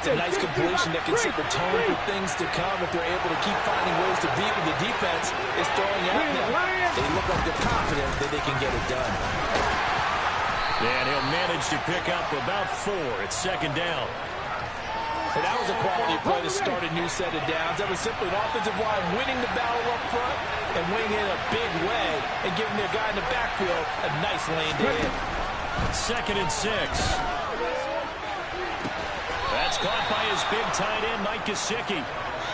a nice completion that can set the tone for things to come if they're able to keep finding ways to beat when the defense is throwing at them. They look like they're confident that they can get it done. And he'll manage to pick up about 4. It's second down. And that was a quality play to start a new set of downs. That was simply an offensive line winning the battle up front and winning in a big way and giving their guy in the backfield a nice lane to hit. Second and 6. That's caught by his big tight end, Mike Gesicki.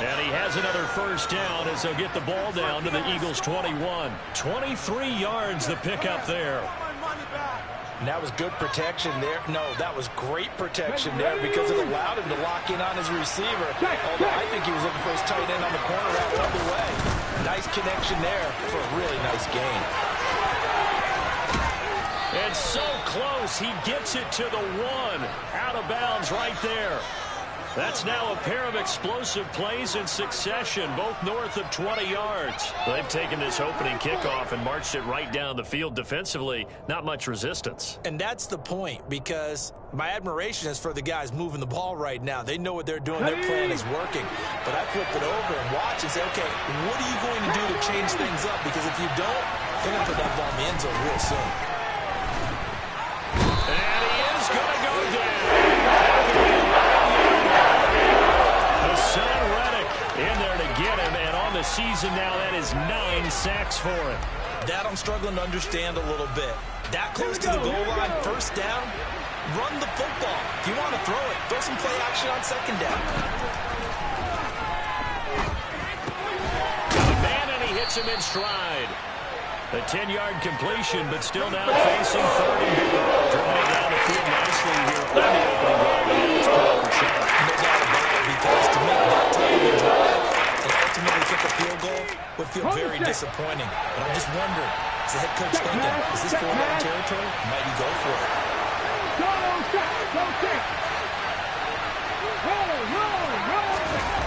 And he has another first down as they'll get the ball down to the Eagles' 21. 23 yards the pickup there. And that was good protection there. No, that was great protection there because it allowed him to lock in on his receiver. Although I think he was looking for his tight end on the corner out the other way. Nice connection there for a really nice gain. It's so close. He gets it to the 1. Out of bounds right there. That's now a pair of explosive plays in succession, both north of 20 yards. They've taken this opening kickoff and marched it right down the field defensively. Not much resistance. And that's the point, because my admiration is for the guys moving the ball right now. They know what they're doing. Their plan is working. But I flip it over and watch and say, okay, what are you going to do to change things up? Because if you don't, they're going to put that ball in the end zone real soon. And he is going to go down. Hassan Reddick in there to get him, and on the season now, that is 9 sacks for him. That I'm struggling to understand a little bit. That close to the goal line, first down, run the football. If you want to throw it, throw some play action on second down. Man, and he hits him in stride. A 10-yard completion, but still now facing 30. Dribbling down the field nicely here on the opening drive. It's proper shot. No doubt about it, because to make that type of drive and ultimately kick a field goal would feel very disappointing. But I'm just wondering, is the head coach thinking, is this 4-down territory? Might he go for it?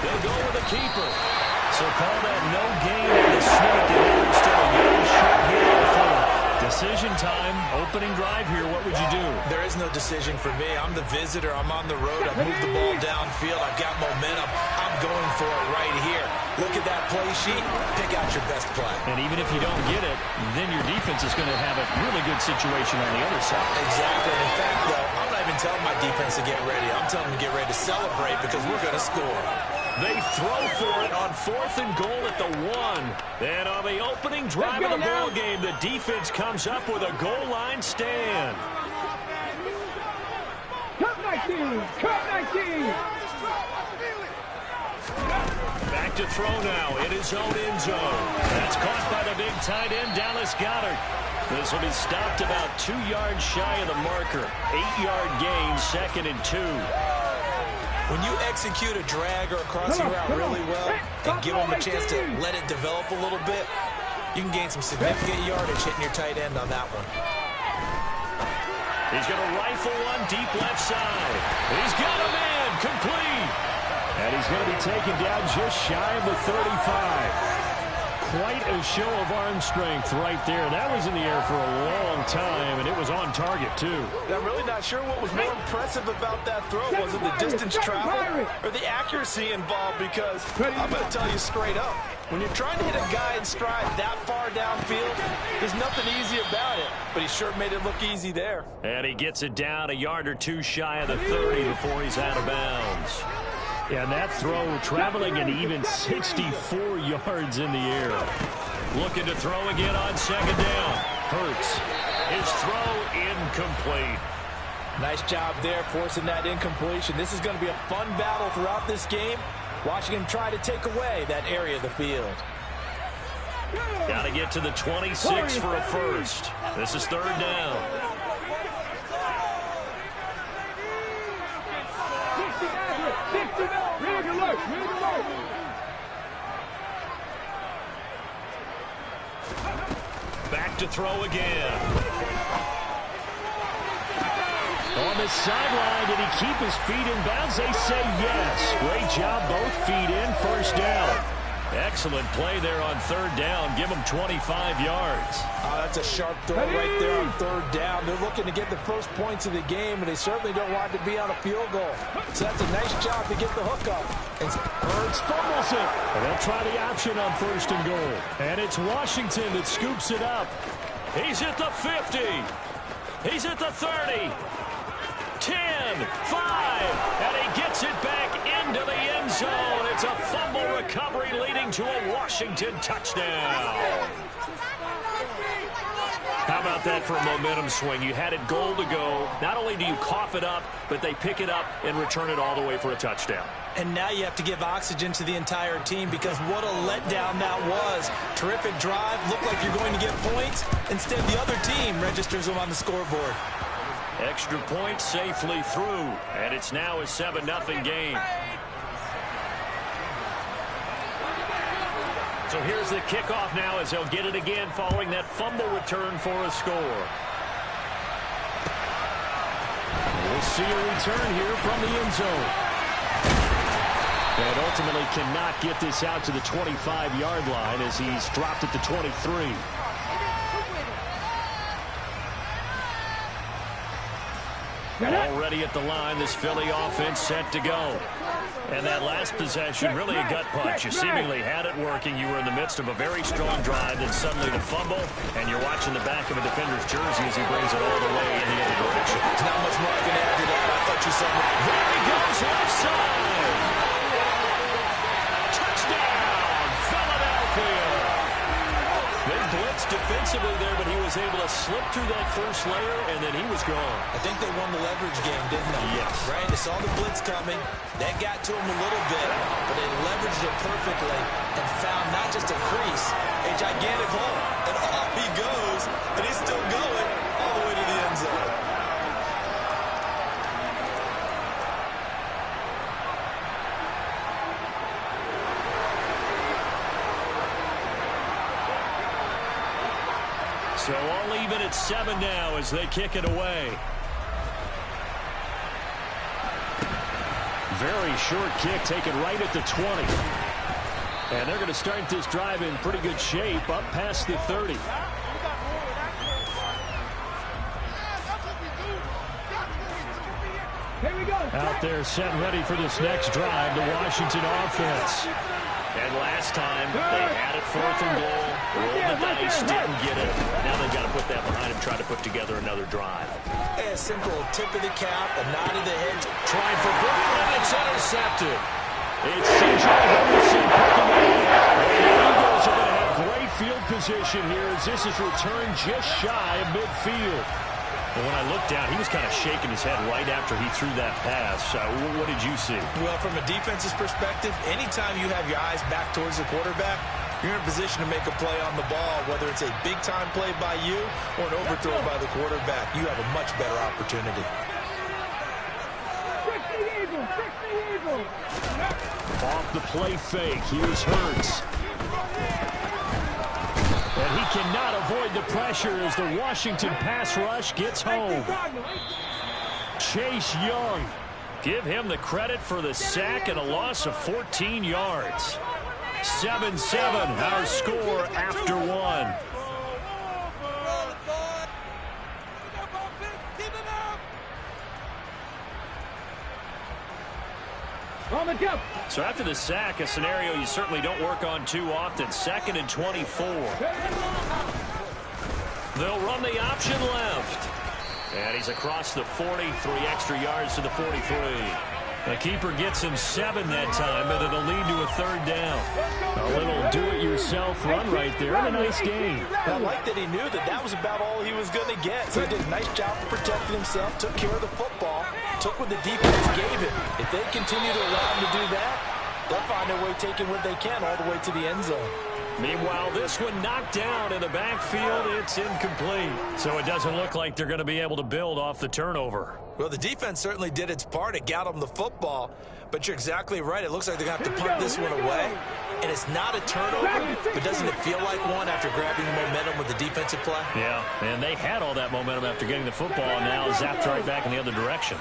They'll go with the keeper. So call that no gain in the sneak, and there's still a yard short here on the fourth. Decision time, opening drive here. What would you do? There is no decision for me. I'm the visitor. I'm on the road. I've moved the ball downfield. I've got momentum. I'm going for it right here. Look at that play sheet. Pick out your best play. And even if you don't get it, then your defense is going to have a really good situation on the other side. Exactly. In fact, though, I'm not even telling my defense to get ready. I'm telling them to get ready to celebrate because we're going to score. They throw for it on 4th and goal at the 1. And on the opening drive of the ball game, the defense comes up with a goal line stand. Cut 19! Cut 19! Back to throw now in his own end zone. That's caught by the big tight end, Dallas Goedert. This will be stopped about 2 yards shy of the marker. 8-yard gain, 2nd and 2. When you execute a drag or a crossing route really well and give them a chance to let it develop a little bit, you can gain some significant yardage hitting your tight end on that one. He's going to rifle one deep left side. He's got a man complete. And he's going to be taken down just shy of the 35. Quite a show of arm strength right there. That was in the air for a long time, and it was on target, too. I'm really not sure what was more impressive about that throw. Was it the distance traveled or the accuracy involved? Because I'm going to tell you straight up, when you're trying to hit a guy in stride that far downfield, there's nothing easy about it. But he sure made it look easy there. And he gets it down a yard or two shy of the 30 before he's out of bounds. And that throw traveling an even 64 yards in the air. Looking to throw again on second down. Hurts. His throw incomplete. Nice job there forcing that incompletion. This is going to be a fun battle throughout this game. Watching him try to take away that area of the field. Got to get to the 26 for a first. This is 3rd down. Back to throw again. On the sideline, did he keep his feet in bounds? They say yes. Great job, both feet in, first down. Excellent play there on third down. Give them 25 yards. Oh, that's a sharp throw right there on third down. They're looking to get the first points of the game, and they certainly don't want it to be on a field goal. So that's a nice job to get the hook up. And Hurts fumbles it. And they'll try the option on first and goal. And it's Washington that scoops it up. He's at the 50. He's at the 30. 10, 5, and he gets it back into the end zone. It's a fumble recovery leading to a Washington touchdown. How about that for a momentum swing? You had it goal to go. Not only do you cough it up, but they pick it up and return it all the way for a touchdown. And now you have to give oxygen to the entire team because what a letdown that was. Terrific drive. Looked like you're going to get points. Instead, the other team registers them on the scoreboard. Extra point safely through, and it's now a 7-0 game. So here's the kickoff now as they'll get it again following that fumble return for a score. We'll see a return here from the end zone. And ultimately cannot get this out to the 25-yard line as he's dropped it to 23. Already at the line, this Philly offense set to go. And that last possession, really a gut punch. You seemingly had it working. You were in the midst of a very strong drive, then suddenly the fumble, and you're watching the back of a defender's jersey as he brings it all the way in the other direction. There's not much more I can add to that. I thought you saw that. There he goes, left side. Touchdown, Philadelphia. They blitzed defensively there, but he was able to slip through that first layer, and then he was gone. I think they won the leverage game, didn't they? Yes. Right? They saw the blitz coming. That got to him a little bit, but they leveraged it perfectly and found not just a crease, a gigantic hole. And off he goes, and he's still going all the way to the end zone. So all even at 7 now as they kick it away. Very short kick taken right at the 20. And they're going to start this drive in pretty good shape up past the 30. Out there set and ready for this next drive, the Washington offense. And last time, they had it 4th and goal, rolled the dice, didn't get it. Now they've got to put that behind them, try to put together another drive. A simple tip of the cap, a nod of the head. Trying for Brooklyn, it's intercepted. It's C.J. Henderson picking it up. And the Eagles are going to have great field position here as this is returned just shy of midfield. And when I looked down, he was kind of shaking his head right after he threw that pass. What did you see? Well, from a defense's perspective, anytime you have your eyes back towards the quarterback, you're in a position to make a play on the ball, whether it's a big-time play by you or an overthrow by the quarterback. You have a much better opportunity. Off the play fake, here's Hurts. And he cannot avoid the pressure as the Washington pass rush gets home. Chase Young. Give him the credit for the sack and a loss of 14 yards. 7-7, our score after 1. So after the sack, a scenario you certainly don't work on too often. 2nd and 24. They'll run the option left. And he's across the 40, 3 extra yards to the 43. The keeper gets him 7 that time, but it'll lead to a 3rd down. A little do-it-yourself run right there, and a nice gain. I like that he knew that that was about all he was going to get. So he did a nice job of protecting himself, took care of the football, took what the defense gave him. If they continue to allow him to do that, they'll find their way taking what they can all the way to the end zone. Meanwhile, this one knocked down in the backfield. It's incomplete. So it doesn't look like they're going to be able to build off the turnover. Well, the defense certainly did its part. It got them the football. But you're exactly right. It looks like they're going to have to punt this one away. And it's not a turnover, but doesn't it feel like one after grabbing momentum with the defensive play? Yeah, and they had all that momentum after getting the football, and now zapped right back in the other direction.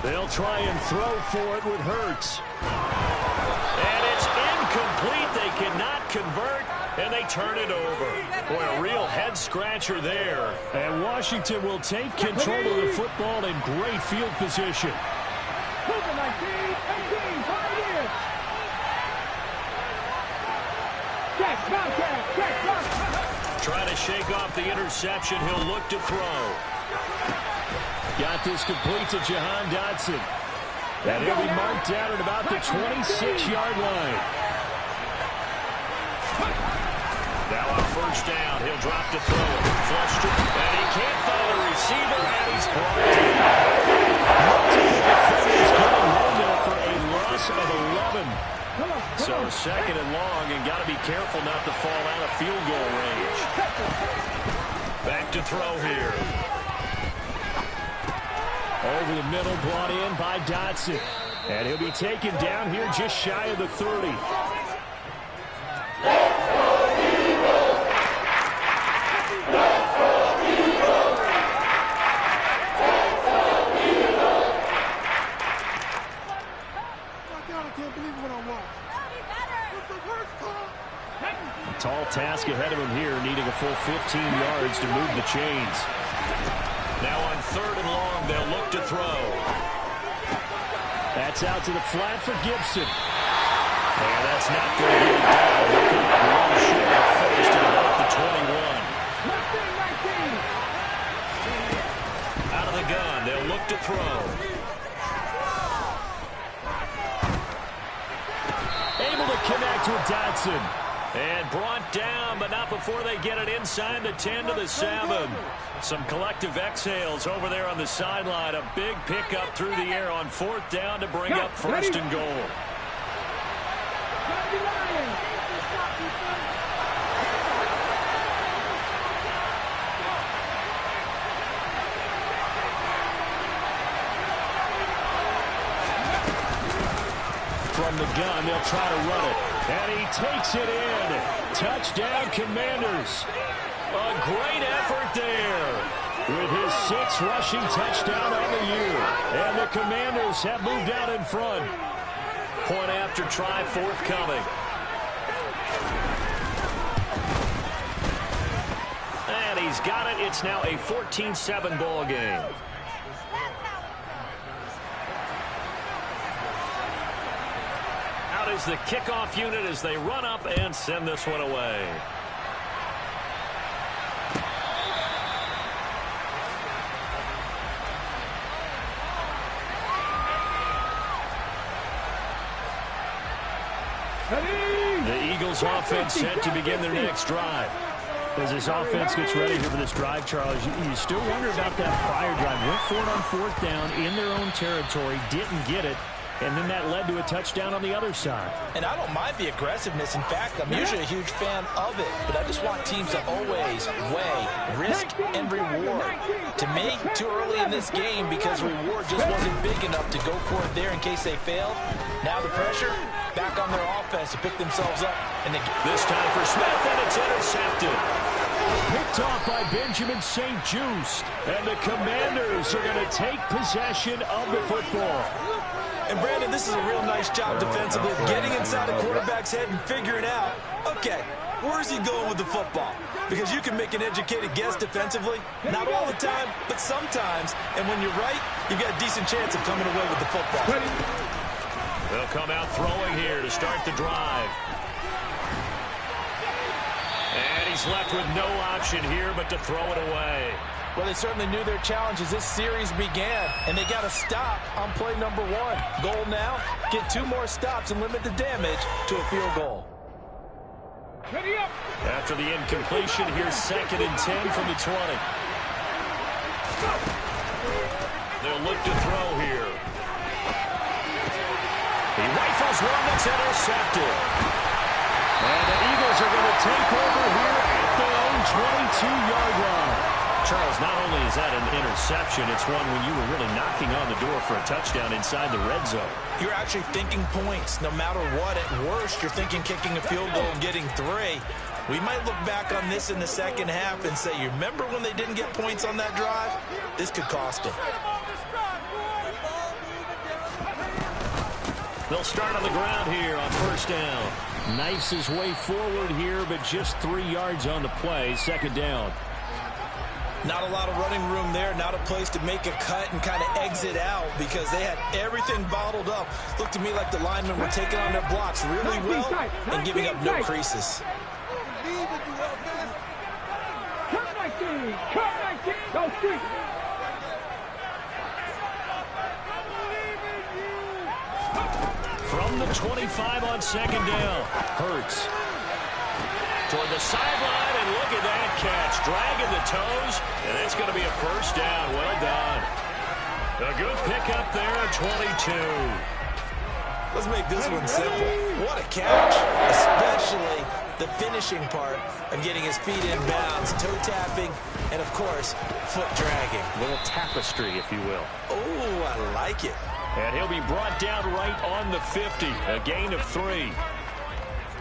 They'll try and throw for it with Hurts. And it's incomplete. They cannot convert, and they turn it over. Boy, a real head-scratcher there. And Washington will take control of the football in great field position. Trying to shake off the interception. He'll look to throw. Got this complete to Jahan Dotson. And he'll be marked down at about the 26-yard line. Now on first down, he'll drop to throw it. Flushed it, and he can't find a receiver, and he's brought down. Multiple defenders coming home there for a loss of 11. So second and long, and got to be careful not to fall out of field goal range. Back to throw here. Over the middle, brought in by Dotson. And he'll be taken down here just shy of the 30. Tall task ahead of him here, needing a full 15 yards to move the chains. Now on third and long, they'll look to throw. That's out to the flat for Gibson. And that's not going to get it down. Looking at one short of first at about the 21. Out of the gun, they'll look to throw. Able to connect with Dotson. And brought down, but not before they get it inside the 10 to the 7. Some collective exhales over there on the sideline. A big pickup through the air on fourth down to bring up first and goal. From the gun, they'll try to run it. And he takes it in. Touchdown, Commanders. A great effort there with his 6th rushing touchdown on the year. And the Commanders have moved out in front. Point after try forthcoming. And he's got it. It's now a 14-7 ball game. Is the kickoff unit as they run up and send this one away. The Eagles offense set to begin their next drive. As this offense gets ready here for this drive, Charles, you still wonder about that prior drive. Went for it on fourth down in their own territory, didn't get it. And then that led to a touchdown on the other side. And I don't mind the aggressiveness. In fact, I'm usually a huge fan of it. But I just want teams to always weigh risk and reward. To me, too early in this game because reward just wasn't big enough to go for it there in case they failed. Now the pressure back on their offense to pick themselves up. And this time for Smith, and it's intercepted. Picked off by Benjamin St. Juste. And the Commanders are going to take possession of the football. And, Brandon, this is a real nice job defensively, getting inside a quarterback's head and figuring out, okay, where's he going with the football? Because you can make an educated guess defensively, not all the time, but sometimes. And when you're right, you've got a decent chance of coming away with the football. They'll come out throwing here to start the drive. And he's left with no option here but to throw it away. Well, they certainly knew their challenge as this series began, and they got to stop on play number 1. Goal now, get 2 more stops and limit the damage to a field goal. After the incompletion, here's 2nd and 10 from the 20. They'll look to throw here. He rifles one that's intercepted. And the Eagles are going to take over here at their own 22-yard line. Charles, not only is that an interception, it's one when you were really knocking on the door for a touchdown inside the red zone. You're actually thinking points no matter what. At worst, you're thinking kicking a field goal and getting 3. We might look back on this in the second half and say, you remember when they didn't get points on that drive? This could cost them. They'll start on the ground here on first down. Knifes his way forward here, but just 3 yards on the play. Second down. Not a lot of running room there. Not a place to make a cut and kind of exit out because they had everything bottled up. Looked to me like the linemen were taking on their blocks really well and giving up no creases. From the 25 on second down, Hurts. Toward the sideline, and look at that catch. Dragging the toes, and it's going to be a first down. Well done. A good pickup there at 22. Let's make this one simple. What a catch, especially the finishing part of getting his feet in bounds, toe tapping, and, of course, foot dragging. A little tapestry, if you will. Oh, I like it. And he'll be brought down right on the 50, a gain of 3.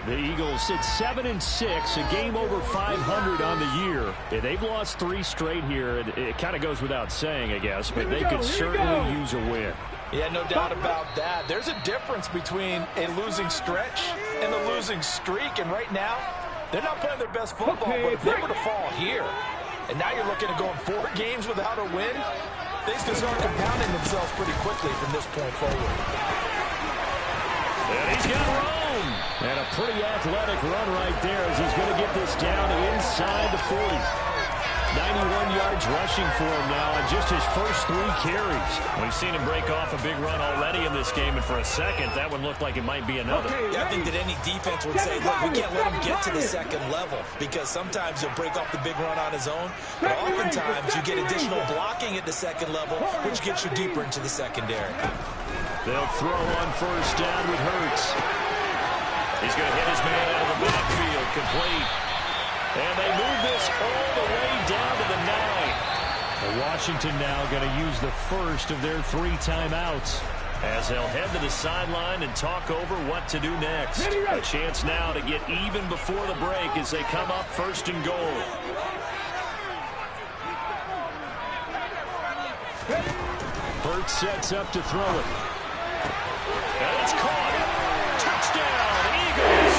The Eagles sit 7-6, a game over 500 on the year. Yeah, they've lost 3 straight here. It kind of goes without saying, I guess, but they could certainly use a win. Yeah, no doubt about that. There's a difference between a losing stretch and a losing streak, and right now, they're not playing their best football, but if they were to fall here, and now you're looking at going 4 games without a win, things can start compounding themselves pretty quickly from this point forward. And he's got Rome. And a pretty athletic run right there as he's going to get this down inside the 40. 91 yards rushing for him now on just his first 3 carries. We've seen him break off a big run already in this game, and for a second, that one looked like it might be another. Yeah, I think that any defense would say, look, we can't let him get to the second level because sometimes he'll break off the big run on his own, but oftentimes you get additional blocking at the second level, which gets you deeper into the secondary. They'll throw on first down with Hurts. He's going to hit his man out of the backfield, complete. And they move this all the way down to the 9. Washington now going to use the first of their 3 timeouts as they'll head to the sideline and talk over what to do next. A chance now to get even before the break as they come up first and goal. Hurts sets up to throw it. And it's caught. Touchdown, Eagles.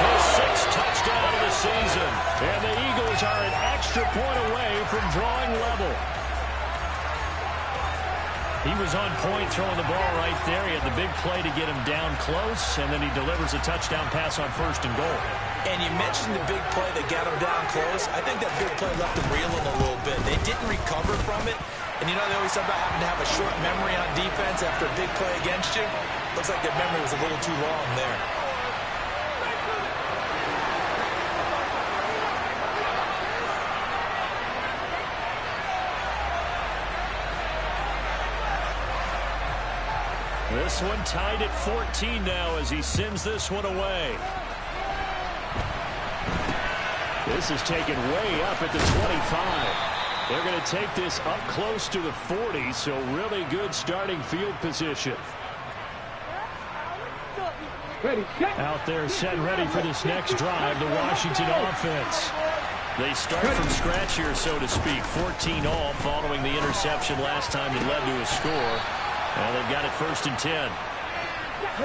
His 6th touchdown of the season. And the Eagles are an extra point away from drawing level. He was on point throwing the ball right there. He had the big play to get him down close, and then he delivers a touchdown pass on first and goal. And you mentioned the big play that got him down close. I think that big play left him reeling a little bit. They didn't recover from it. And you know, they always talk about having to have a short memory on defense after a big play against you. Looks like their memory was a little too long there. This one tied at 14 now as he sends this one away. This is taken way up at the 25. They're going to take this up close to the 40, so really good starting field position. Out there set ready for this next drive, the Washington offense. They start from scratch here, so to speak. 14 all following the interception last time that led to a score. Well, they've got it first and 10.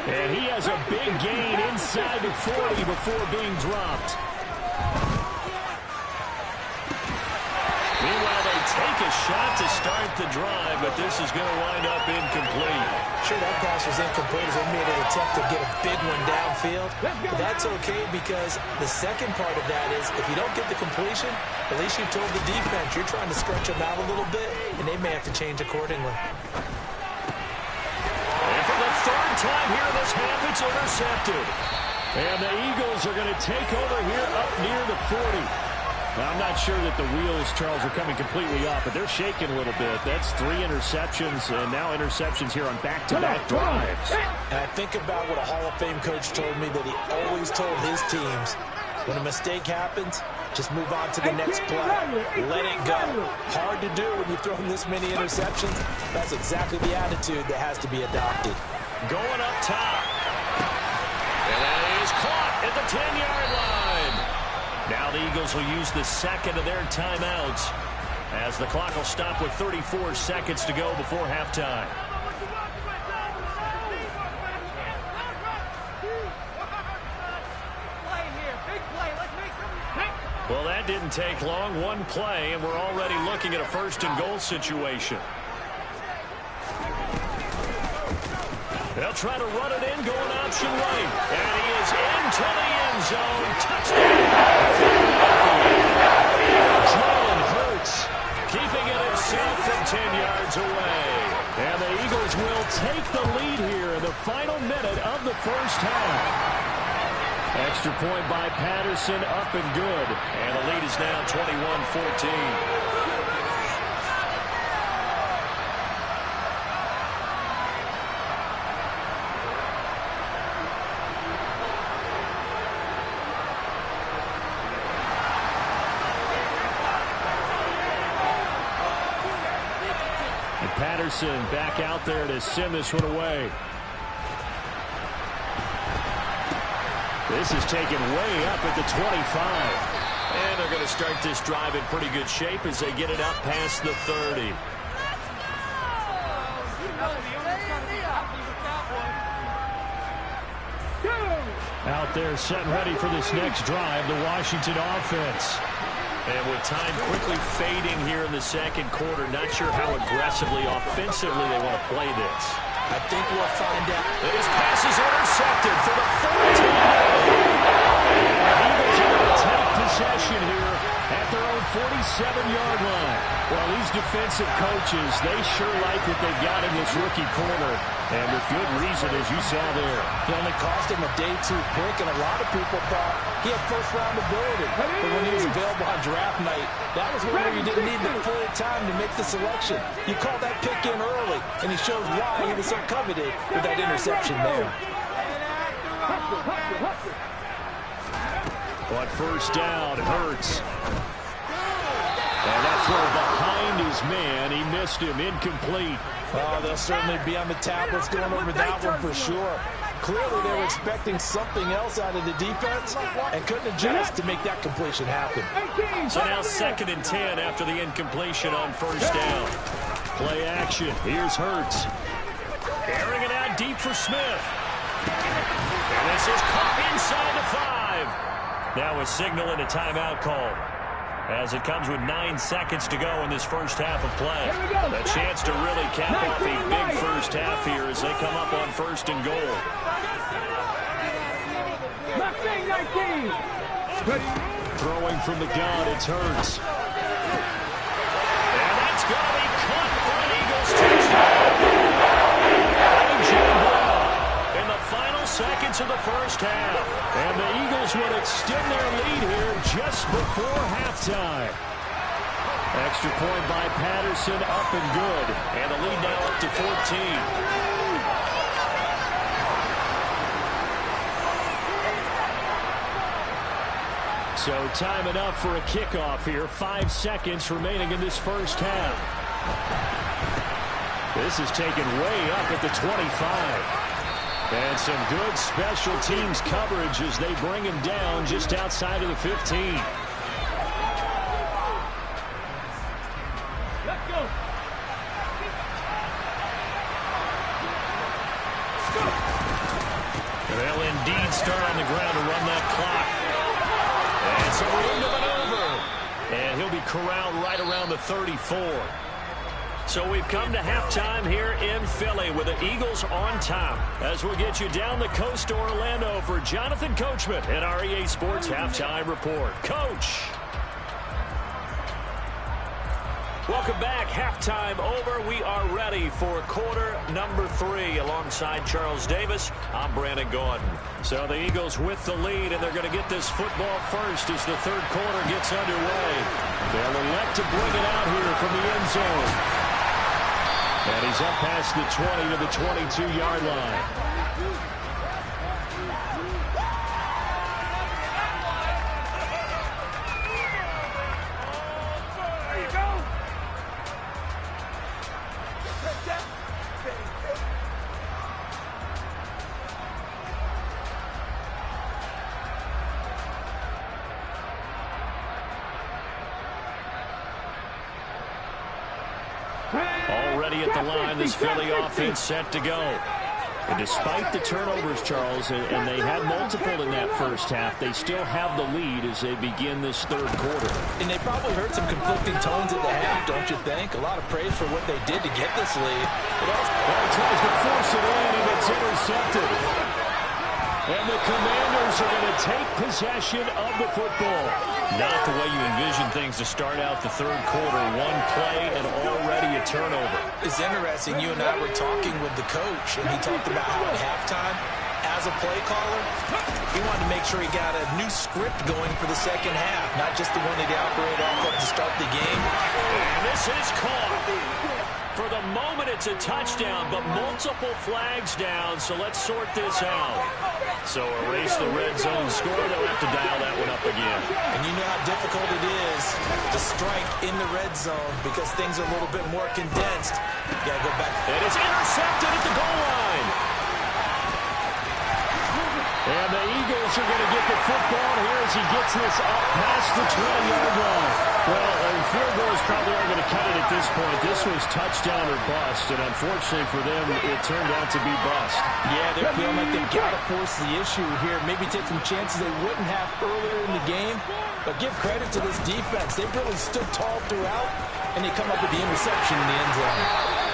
And he has a big gain inside the 40 before being dropped. Meanwhile, they take a shot to start the drive, but this is going to wind up incomplete. Sure, that pass was incomplete as they made an attempt to get a big one downfield. But that's okay because the second part of that is if you don't get the completion, at least you've told the defense you're trying to stretch them out a little bit, and they may have to change accordingly. And for the 3rd time here this half, it's intercepted. And the Eagles are going to take over here up near the 40. Now, I'm not sure that the wheels, Charles, are coming completely off, but they're shaking a little bit. That's 3 interceptions, and now interceptions here on back-to-back drives. And I think about what a Hall of Fame coach told me that he always told his teams, when a mistake happens, just move on to the next play. Let it go. Hard to do when you've thrown this many interceptions. That's exactly the attitude that has to be adopted. Going up top. And that is caught at the 10-yard line. Now the Eagles will use the second of their timeouts as the clock will stop with 34 seconds to go before halftime. Well, that didn't take long. One play, and we're already looking at a first-and-goal situation. They'll try to run it in, going option right. And he is into the end zone. Touchdown. Jalen Hurts keeping it himself from 10 yards away. And the Eagles will take the lead here in the final minute of the first half. Extra point by Patterson, up and good. And the lead is now 21-14. Patterson back out there to send this one away. This is taken way up at the 25. And they're going to start this drive in pretty good shape as they get it up past the 30. Out there setting ready for this next drive, the Washington offense. And with time quickly fading here in the second quarter, not sure how aggressively, offensively they want to play this. I think we'll find out. And his pass is intercepted for the 14th. The Eagles are going to take possession here at their own 47-yard line. Well, these defensive coaches, they sure like what they've got in this rookie corner. And with good reason, as you saw there. He only cost him a day 2 pick, and a lot of people thought he had first-round ability. But when he was available on draft night, that was where you didn't need the full time to make the selection. You called that pick in early, and he shows why he was so coveted with that interception there. But first down, Hurts. And that throw behind his man. He missed him, incomplete. Oh, they'll certainly be on the tablets going over that one for sure. Clearly, they were expecting something else out of the defense and couldn't adjust to make that completion happen. So now 2nd and 10 after the incompletion on first down. Play action. Here's Hurts. Airing it out deep for Smith. And this is caught inside the 5. Now a signal and a timeout call, as it comes with 9 seconds to go in this first half of play. A chance to really cap off a big first half here as they come up on 1st and goal. Throwing from the gun, it's Hurts. And that's going to be caught for an Eagles touchdown. In the final seconds of the first half. And the Eagles would extend their lead here just before halftime. Extra point by Patterson, up and good. And the lead now up to 14. So time enough for a kickoff here. 5 seconds remaining in this first half. This is taken way up at the 25. And some good special teams coverage as they bring him down just outside of the 15. Let's go. They'll indeed start on the ground to run that clock. And so we're into maneuver. And he'll be corralled right around the 34. So we've come to halftime here in Philly with the Eagles on top. As we'll get you down the coast to Orlando for Jonathan Coachman at our EA Sports Halftime Report. Coach. Welcome back. Halftime over. We are ready for quarter number 3 alongside Charles Davis. I'm Brandon Gordon. So the Eagles with the lead, and they're going to get this football first as the third quarter gets underway. They'll elect to bring it out here from the end zone. And he's up past the 20 to the 22-yard line. There you go. Already at the line, this Philly offense set to go. And despite the turnovers, Charles, and they had multiple in that first half, they still have the lead as they begin this third quarter. And they probably heard some conflicting tones at the half, don't you think? A lot of praise for what they did to get this lead. But also, he tries to force it in, and it's intercepted. And the Commanders are going to take possession of the football. Not the way you envision things to start out the third quarter. One play and already a turnover. It's interesting. You and I were talking with the coach, and he talked about how at halftime, as a play caller, he wanted to make sure he got a new script going for the second half, not just the one that he operated off of to start the game. And this is caught. For the moment, it's a touchdown, but multiple flags down, so let's sort this out. So erase the red zone score. They'll have to dial that one up again. And you know how difficult it is to strike in the red zone because things are a little bit more condensed. You got to go back. And it's intercepted at the goal line. And the Eagles are going to get the football here as he gets this up past the 20-yard line. Well, field goals probably aren't going to cut it at this point. This was touchdown or bust, and unfortunately for them, it turned out to be bust. Yeah, they're feeling like they've got to force the issue here. Maybe take some chances they wouldn't have earlier in the game. But give credit to this defense. They've really stood tall throughout, and they come up with the interception in the end zone.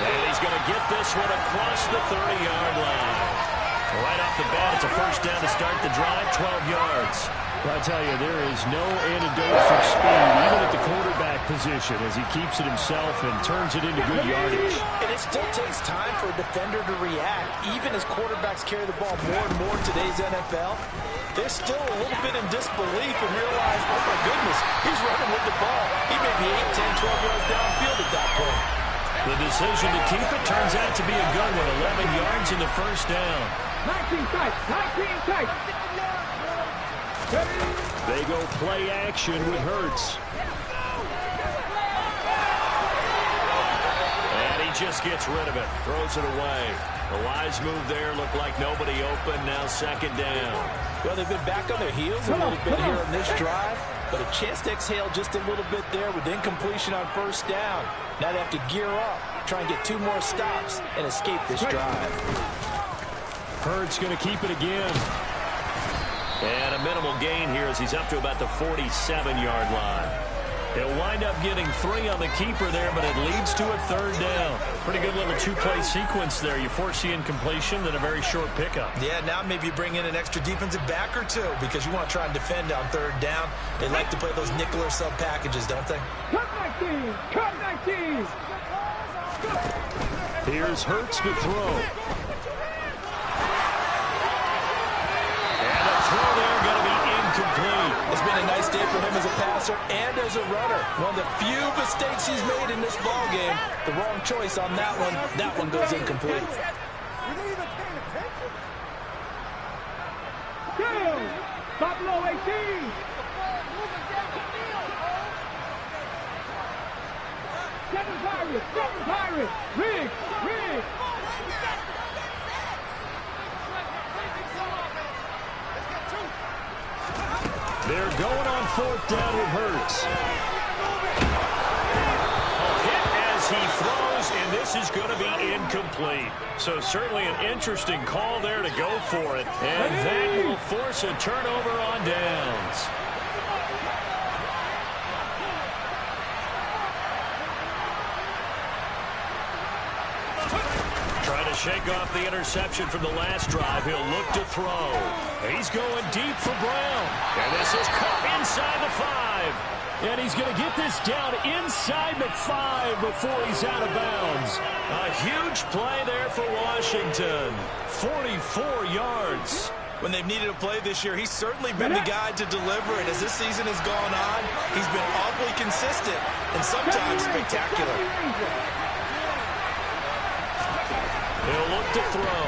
And he's going to get this one across the 30-yard line. Right off the bat, it's a first down to start the drive, 12 yards. Well, I tell you, there is no antidote for speed, even at the quarterback position, as he keeps it himself and turns it into good yardage. And it still takes time for a defender to react, even as quarterbacks carry the ball more and more in today's NFL. They're still a little bit in disbelief and realize, oh my goodness, he's running with the ball. He may be 8, 10, 12 yards downfield at that point. The decision to keep it turns out to be a good one, 11 yards in the first down. 19 tight, 19 tight. They go play action with Hurts. And he just gets rid of it. Throws it away. The wise move there. Looked like nobody open. Now second down. Well, they've been back on their heels a little bit here on this drive. But a chance to exhale just a little bit there with incompletion on first down. Now they have to gear up, try and get 2 more stops, and escape this drive. Hurts going to keep it again. And a minimal gain here as he's up to about the 47-yard line. He'll wind up getting 3 on the keeper there, but it leads to a third down. Pretty good little 2-play sequence there. You force the incompletion, then a very short pickup. Yeah, now maybe you bring in an extra defensive back or 2 because you want to try and defend on third down. They like to play those nickel or sub packages, don't they? Cut 19! Cut 19! Here's Hurts to throw. And a throw there going to be incomplete. It's been a nice day for him as a passer and as a runner. One of the few mistakes he's made in this ball game. The wrong choice on that one. That one goes incomplete. Down! Buffalo 18! Seven Pirates! Rig! Rig! They're going on fourth down with Hurts. Hit as he throws, and this is going to be incomplete. So certainly an interesting call there to go for it. And that will force a turnover on downs. Trying to shake off the interception from the last drive. He'll look to throw. He's going deep for Brown. And this is caught inside the 5. And he's going to get this down inside the 5 before he's out of bounds. A huge play there for Washington. 44 yards. When they've needed a play this year, he's certainly been the guy to deliver it. As this season has gone on, he's been awfully consistent and sometimes spectacular. He'll look to throw.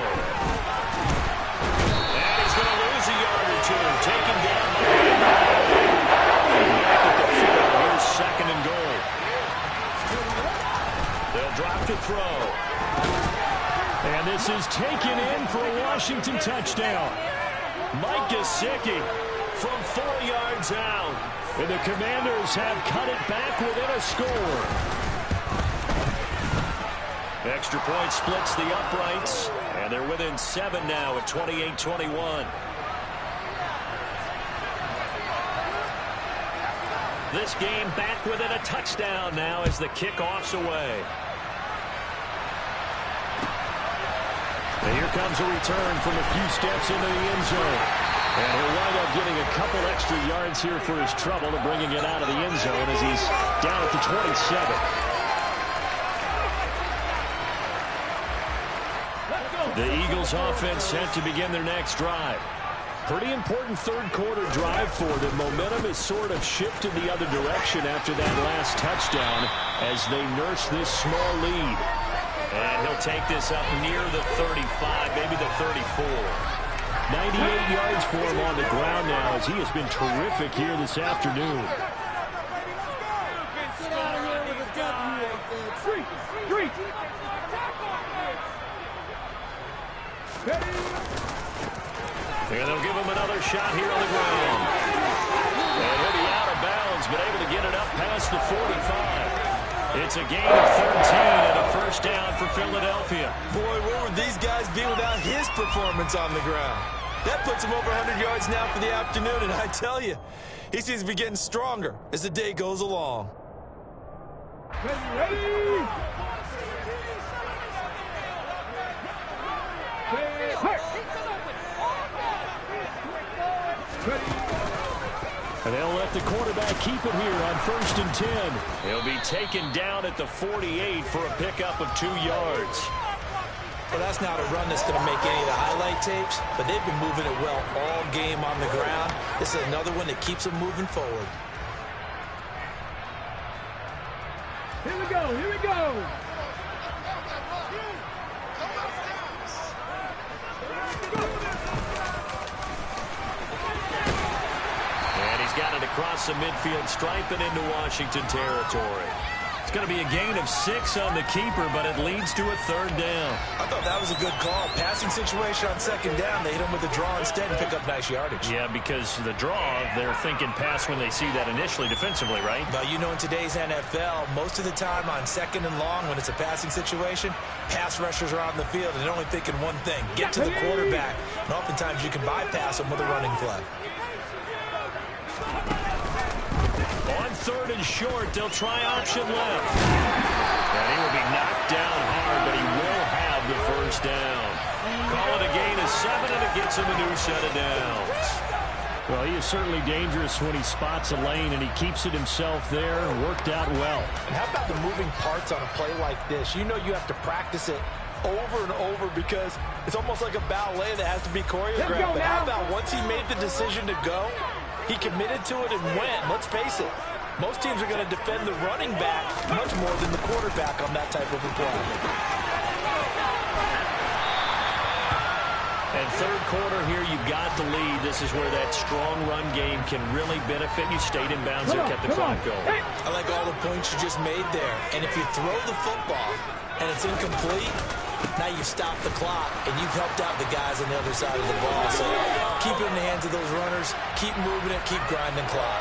And he's going to lose a yard or 2. Taken down by back at the 4. Here's second and goal. They'll drop to throw. And this is taken in for a Washington touchdown. Mike Gesicki from 4 yards out. And the Commanders have cut it back within a score. Extra point splits the uprights, and they're within 7 now at 28-21. This game back within a touchdown now as the kickoff's away. And here comes a return from a few steps into the end zone. And he'll wind up getting a couple extra yards here for his trouble to bringing it out of the end zone as he's down at the 27. The Eagles offense set to begin their next drive. Pretty important third quarter drive for them. Momentum has sort of shifted the other direction after that last touchdown as they nurse this small lead. And he'll take this up near the 35, maybe the 34. 98 yards for him on the ground now as he has been terrific here this afternoon. And they'll give him another shot here on the ground. And he'll be out of bounds, but able to get it up past the 45. It's a gain of 13 and a first down for Philadelphia. Boy, where would these guys be without his performance on the ground? That puts him over 100 yards now for the afternoon, and I tell you, he seems to be getting stronger as the day goes along. Ready? And they'll let the quarterback keep it here on 1st and 10. He'll be taken down at the 48 for a pickup of 2 yards. Well, that's not a run that's going to make any of the highlight tapes, but they've been moving it well all game on the ground. This is another one that keeps them moving forward. Here we go, here we go. And he's got it across the midfield stripe and into Washington territory. It's going to be a gain of 6 on the keeper, but it leads to a 3rd down. I thought that was a good call. Passing situation on 2nd down. They hit him with the draw instead and pick up nice yardage. Yeah, because the draw, they're thinking pass when they see that initially defensively, right? Now, you know, in today's NFL, most of the time on 2nd and long, when it's a passing situation, pass rushers are on the field and they're only thinking one thing, get to the quarterback. And oftentimes you can bypass them with a running play. On 3rd and short, they'll try option left. And he will be knocked down hard, but he will have the first down. Call it a gain of 7, and it gets him a new set of downs. Well, he is certainly dangerous when he spots a lane, and he keeps it himself there. Worked out well. And how about the moving parts on a play like this? You know you have to practice it over and over because it's almost like a ballet that has to be choreographed. But how about once he made the decision to go, he committed to it and went. Let's face it, most teams are going to defend the running back much more than the quarterback on that type of a play. And 3rd quarter here, you've got the lead. This is where that strong run game can really benefit you. Stayed in bounds there, kept the clock going. I like all the points you just made there. And if you throw the football and it's incomplete, now you stop the clock, and you've helped out the guys on the other side of the ball. So keep it in the hands of those runners. Keep moving it. Keep grinding clock.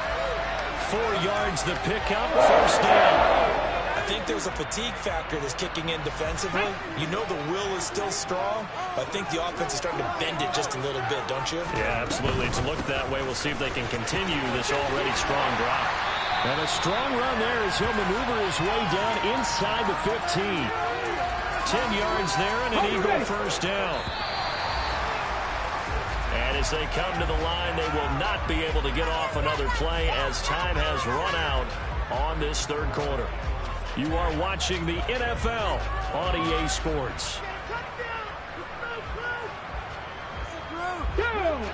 4 yards the pickup, first down. I think there's a fatigue factor that's kicking in defensively. You know the will is still strong, but I think the offense is starting to bend it just a little bit, don't you? Yeah, absolutely. It's looked that way. We'll see if they can continue this already strong drive. And a strong run there as he'll maneuver his way down inside the 15. 10 yards there and an Eagle first down. And as they come to the line, they will not be able to get off another play as time has run out on this 3rd quarter. You are watching the NFL on EA Sports.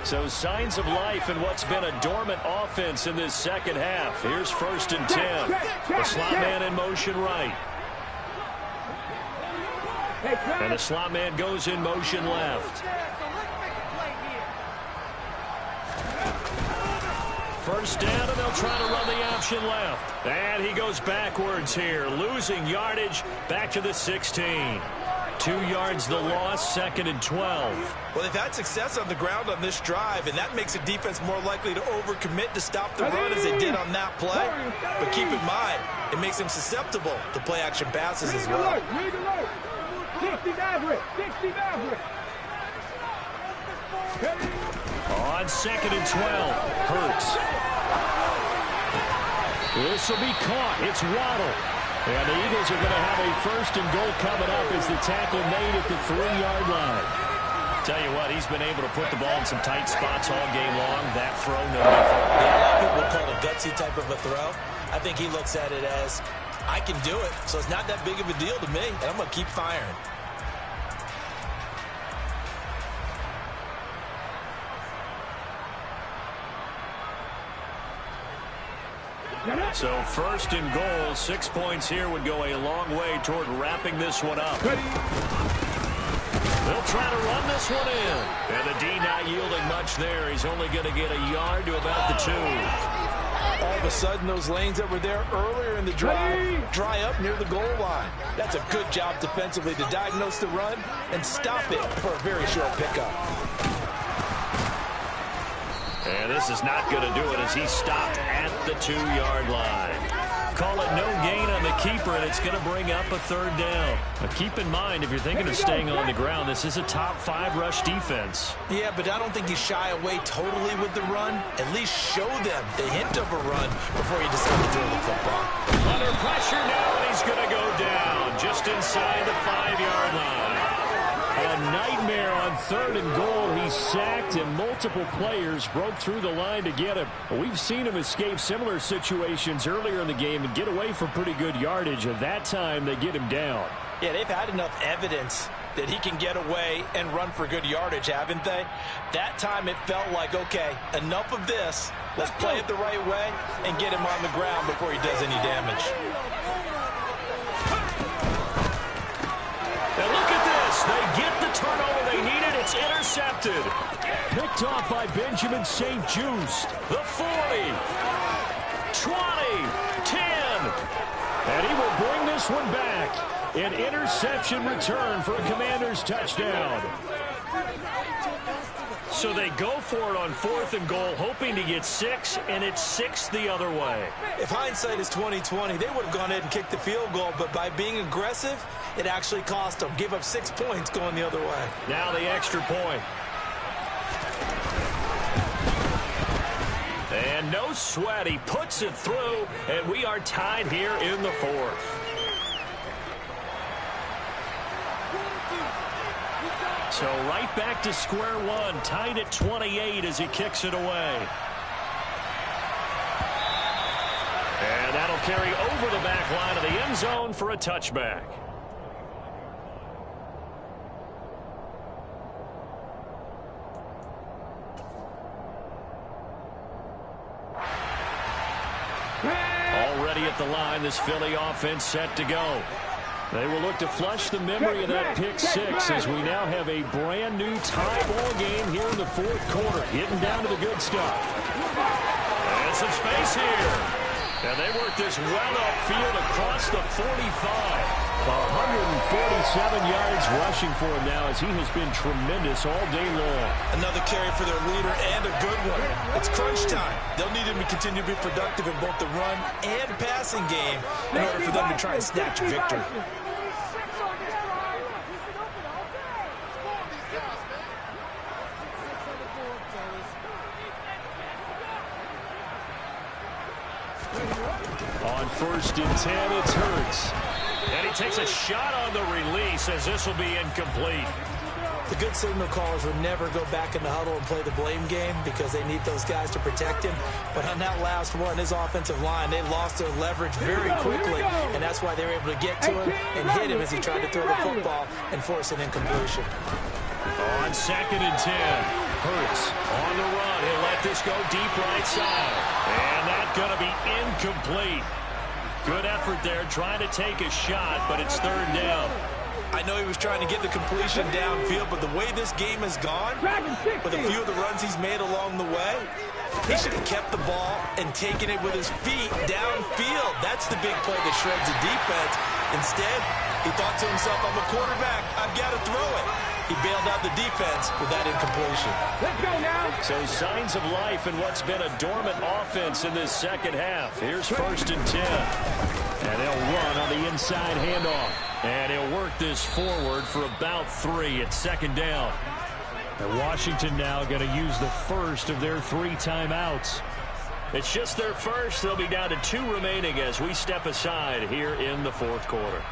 So signs of life in what's been a dormant offense in this 2nd half. Here's 1st and 10. The slot man in motion right. And the slot man goes in motion left. First down, and they'll try to run the option left. And he goes backwards here, losing yardage back to the 16. 2 yards the loss, 2nd and 12. Well, they've had success on the ground on this drive, and that makes a defense more likely to overcommit to stop the run as they did on that play. But keep in mind, it makes them susceptible to play-action passes as well. 60 Maverick. 60 Maverick. On 2nd and 12, Hurts. This will be caught. It's Waddle. And the Eagles are going to have a 1st and goal coming up as the tackle made at the 3-yard line. Tell you what, he's been able to put the ball in some tight spots all game long. That throw, no different. Yeah, a lot of people would call it a gutsy type of a throw. I think he looks at it as, I can do it, so it's not that big of a deal to me, and I'm going to keep firing. So 1st and goal, 6 points here would go a long way toward wrapping this one up. They'll try to run this one in. And the D not yielding much there. He's only going to get a yard to about the 2. All of a sudden, those lanes that were there earlier in the drive dry up near the goal line. That's a good job defensively to diagnose the run and stop it for a very short pickup. And this is not going to do it as he stopped at the 2-yard line. Call it no gain on the keeper, and it's going to bring up a 3rd down. But keep in mind, if you're thinking of staying on the ground, this is a top 5 rush defense. Yeah, but I don't think you shy away totally with the run. At least show them the hint of a run before you decide to throw the football. Under pressure now, and he's going to go down just inside the 5-yard line. A nightmare on 3rd and goal. He's sacked, and multiple players broke through the line to get him. We've seen him escape similar situations earlier in the game and get away for pretty good yardage. At that time, they get him down. Yeah, they've had enough evidence that he can get away and run for good yardage, haven't they? That time it felt like, okay, enough of this. Let's play it the right way and get him on the ground before he does any damage. And look at this. They get the turnover they needed. It's intercepted. Picked off by Benjamin St. Just. The 40. 20. 10. And he will bring this one back. An interception return for a Commanders touchdown. So they go for it on 4th and goal, hoping to get 6, and it's 6 the other way. If hindsight is 20/20, they would have gone ahead and kicked the field goal, but by being aggressive, it actually cost them. Give up 6 points going the other way. Now the extra point. And no sweat, he puts it through, and we are tied here in the 4th. So right back to square one, tied at 28 as he kicks it away. And that'll carry over the back line of the end zone for a touchback. Already at the line, this Philly offense set to go. They will look to flush the memory of that pick 6 as we now have a brand new tie ball game here in the 4th quarter. Getting down to the good stuff. And some space here. And they work this well upfield across the 45. 147 yards rushing for him now as he has been tremendous all day long. Another carry for their leader and a good one. It's crunch time. They'll need him to continue to be productive in both the run and passing game in order for them to try and snatch a victory. On 1st and 10, it's Hurts. And he takes a shot on the release as this will be incomplete. The good signal callers would never go back in the huddle and play the blame game because they need those guys to protect him. But on that last one, his offensive line, they lost their leverage very quickly, and that's why they were able to get to him and hit him as he tried to throw the football and force an incompletion. On 2nd and 10, Hurts on the run. He'll let this go deep right side. And that's going to be incomplete. Good effort there, trying to take a shot, but it's 3rd down. I know he was trying to get the completion downfield, but the way this game has gone, with a few of the runs he's made along the way, he should have kept the ball and taken it with his feet downfield. That's the big play that shreds the defense. Instead, he thought to himself, I'm a quarterback, I've got to throw it. He bailed out the defense with that incompletion. Let's go now. So signs of life in what's been a dormant offense in this second half. Here's 1st and 10. And they'll run on the inside handoff. And he'll work this forward for about 3 at second down. And Washington now going to use the first of their 3 timeouts. It's just their first. They'll be down to 2 remaining as we step aside here in the fourth quarter.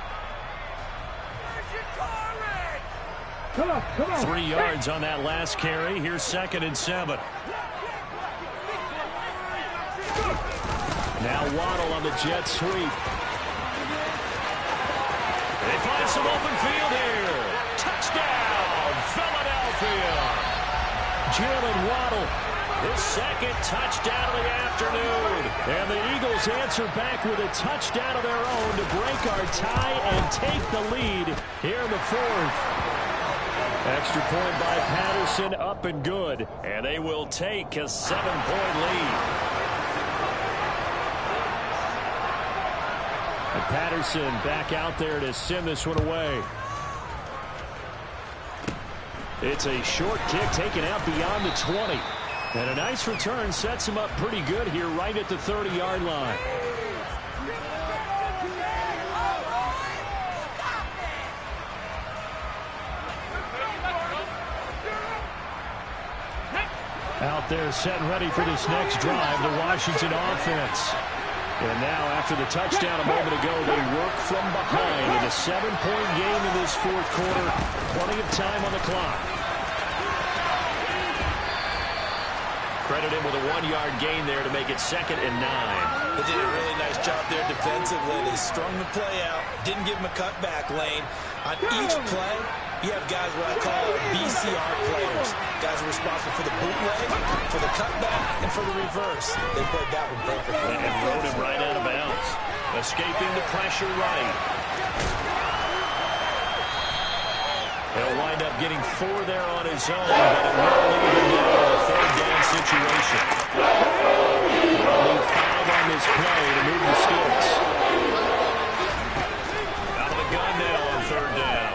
Come on. 3 yards on that last carry. Here's 2nd and 7. Now Waddle on the jet sweep. They find some open field here. Touchdown, Philadelphia. Jalen Waddle, his 2nd touchdown of the afternoon. And the Eagles answer back with a touchdown of their own to break our tie and take the lead here in the 4th. Extra point by Patterson, up and good. And they will take a 7-point lead. And Patterson back out there to send this one away. It's a short kick taken out beyond the 20. And a nice return sets him up pretty good here right at the 30-yard line. Out there set and ready for this next drive, the Washington offense. And now after the touchdown a moment ago, they work from behind in a 7-point game in this fourth quarter. Plenty of time on the clock. Credit him with a 1-yard gain there to make it 2nd and 9. They did a really nice job there defensively. They strung the play out, didn't give him a cutback lane. On each play, you have guys what I call BCR players. Guys are responsible for the bootleg, for the cutback, and for the reverse. They played that one perfectly. And rode him right out of bounds. Escaping the pressure right. He'll wind up getting 4 there on his own, but it will leave him now in a 3rd down situation. They'll need 5 on this play to move the sticks. Out of the gun now on 3rd down.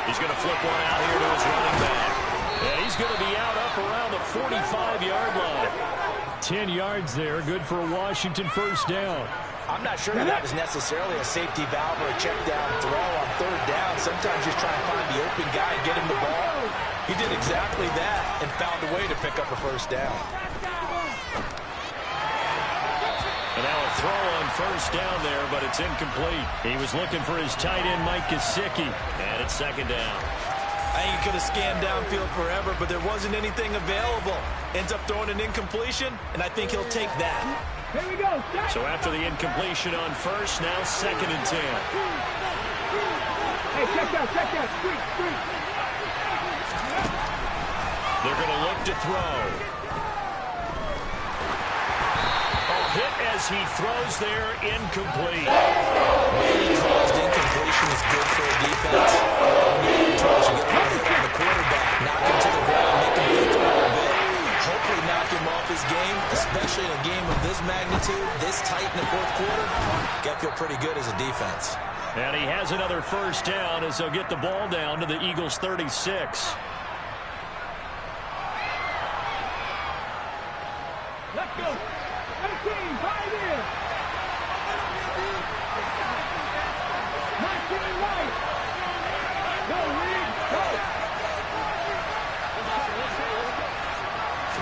He's going to flip one out here to his running back. And he's going to be out up around the 45-yard line. 10 yards there, good for a Washington 1st down. I'm not sure that was necessarily a safety valve or a check down throw on 3rd down. Sometimes just try to find the open guy and get him the ball. He did exactly that and found a way to pick up a 1st down. And now a throw on 1st down there, but it's incomplete. He was looking for his tight end, Mike Gesicki, and it's 2nd down. I think he could have scanned downfield forever, but there wasn't anything available. Ends up throwing an incompletion, and I think he'll take that. Here we go. So after the incompletion on 1st, now 2nd and 10. Hey, check that. Street. They're going to look to throw. Hit as he throws there, incomplete. Any caused incompletion is good for a defense. When you get on the quarterback, knock him to the ground, make him think a little bit. Hopefully knock him off his game, especially in a game of this magnitude, this tight in the 4th quarter. Got to feel pretty good as a defense. And he has another 1st down as they'll get the ball down to the Eagles' 36. Let's go. 18, 5 in. 19 right. Go, Reed, go.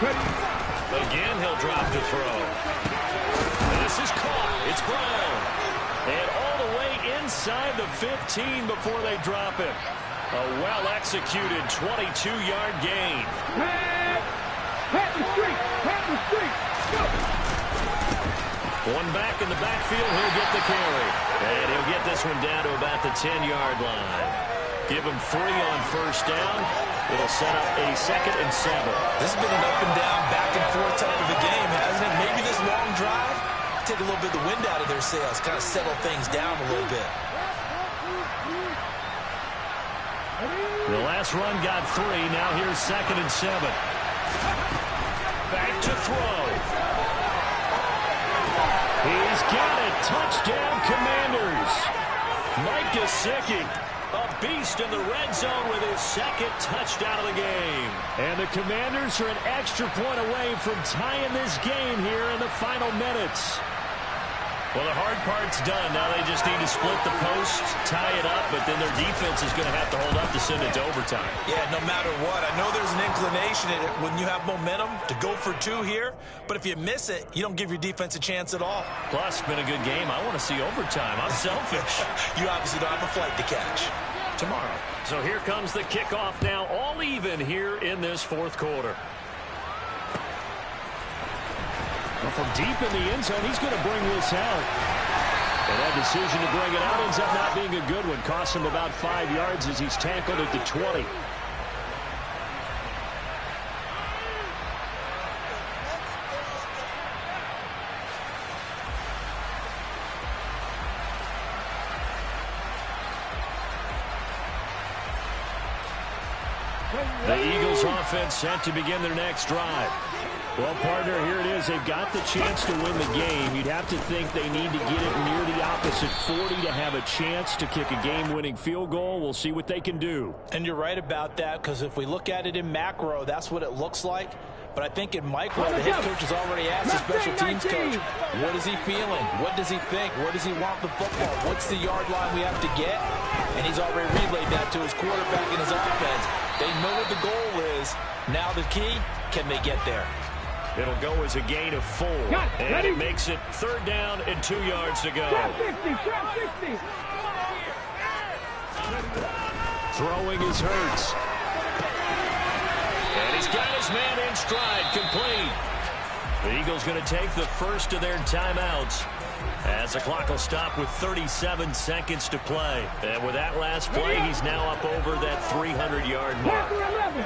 Again, he'll drop to throw. This is caught. It's Brown. And all the way inside the 15 before they drop it. A well-executed 22-yard gain. Pat the street. Go. One back in the backfield, he'll get the carry. And he'll get this one down to about the 10-yard line. Give him 3 on 1st down. It'll set up a 2nd and 7. This has been an up and down, back and forth type of a game, hasn't it? Maybe this long drive, take a little bit of the wind out of their sails, kind of settle things down a little bit. The last run got 3. Now here's 2nd and 7. Back to throw. He's got it. Touchdown, Commanders. Mike Gesicki, a beast in the red zone with his 2nd touchdown of the game. And the Commanders are an extra point away from tying this game here in the final minutes. Well, the hard part's done. Now they just need to split the post, tie it up, but then their defense is going to have to hold up to send it to overtime. Yeah, no matter what. I know there's an inclination in it when you have momentum to go for two here, but if you miss it, you don't give your defense a chance at all. Plus, it's been a good game. I want to see overtime. I'm selfish. You obviously don't have a flight to catch. Tomorrow. So here comes the kickoff now, all even here in this fourth quarter. Well, from deep in the end zone, he's going to bring this out. And that decision to bring it out ends up not being a good one. Costs him about 5 yards as he's tackled at the 20. The Eagles offense set to begin their next drive. Well, partner, here it is. They've got the chance to win the game. You'd have to think they need to get it near the opposite 40 to have a chance to kick a game-winning field goal. We'll see what they can do. And you're right about that, because if we look at it in macro, that's what it looks like. But I think in micro, the head coach has already asked the special teams coach, what is he feeling? What does he think? Where does he want the football? What's the yard line we have to get? And he's already relayed that to his quarterback and his offense. They know what the goal is. Now the key, can they get there? It'll go as a gain of 4. And it makes it 3rd down and 2 yards to go. Throwing is Hurts. And he's got his man in stride, complete. The Eagles going to take the first of their timeouts as the clock will stop with 37 seconds to play. And with that last play, he's now up over that 300-yard mark.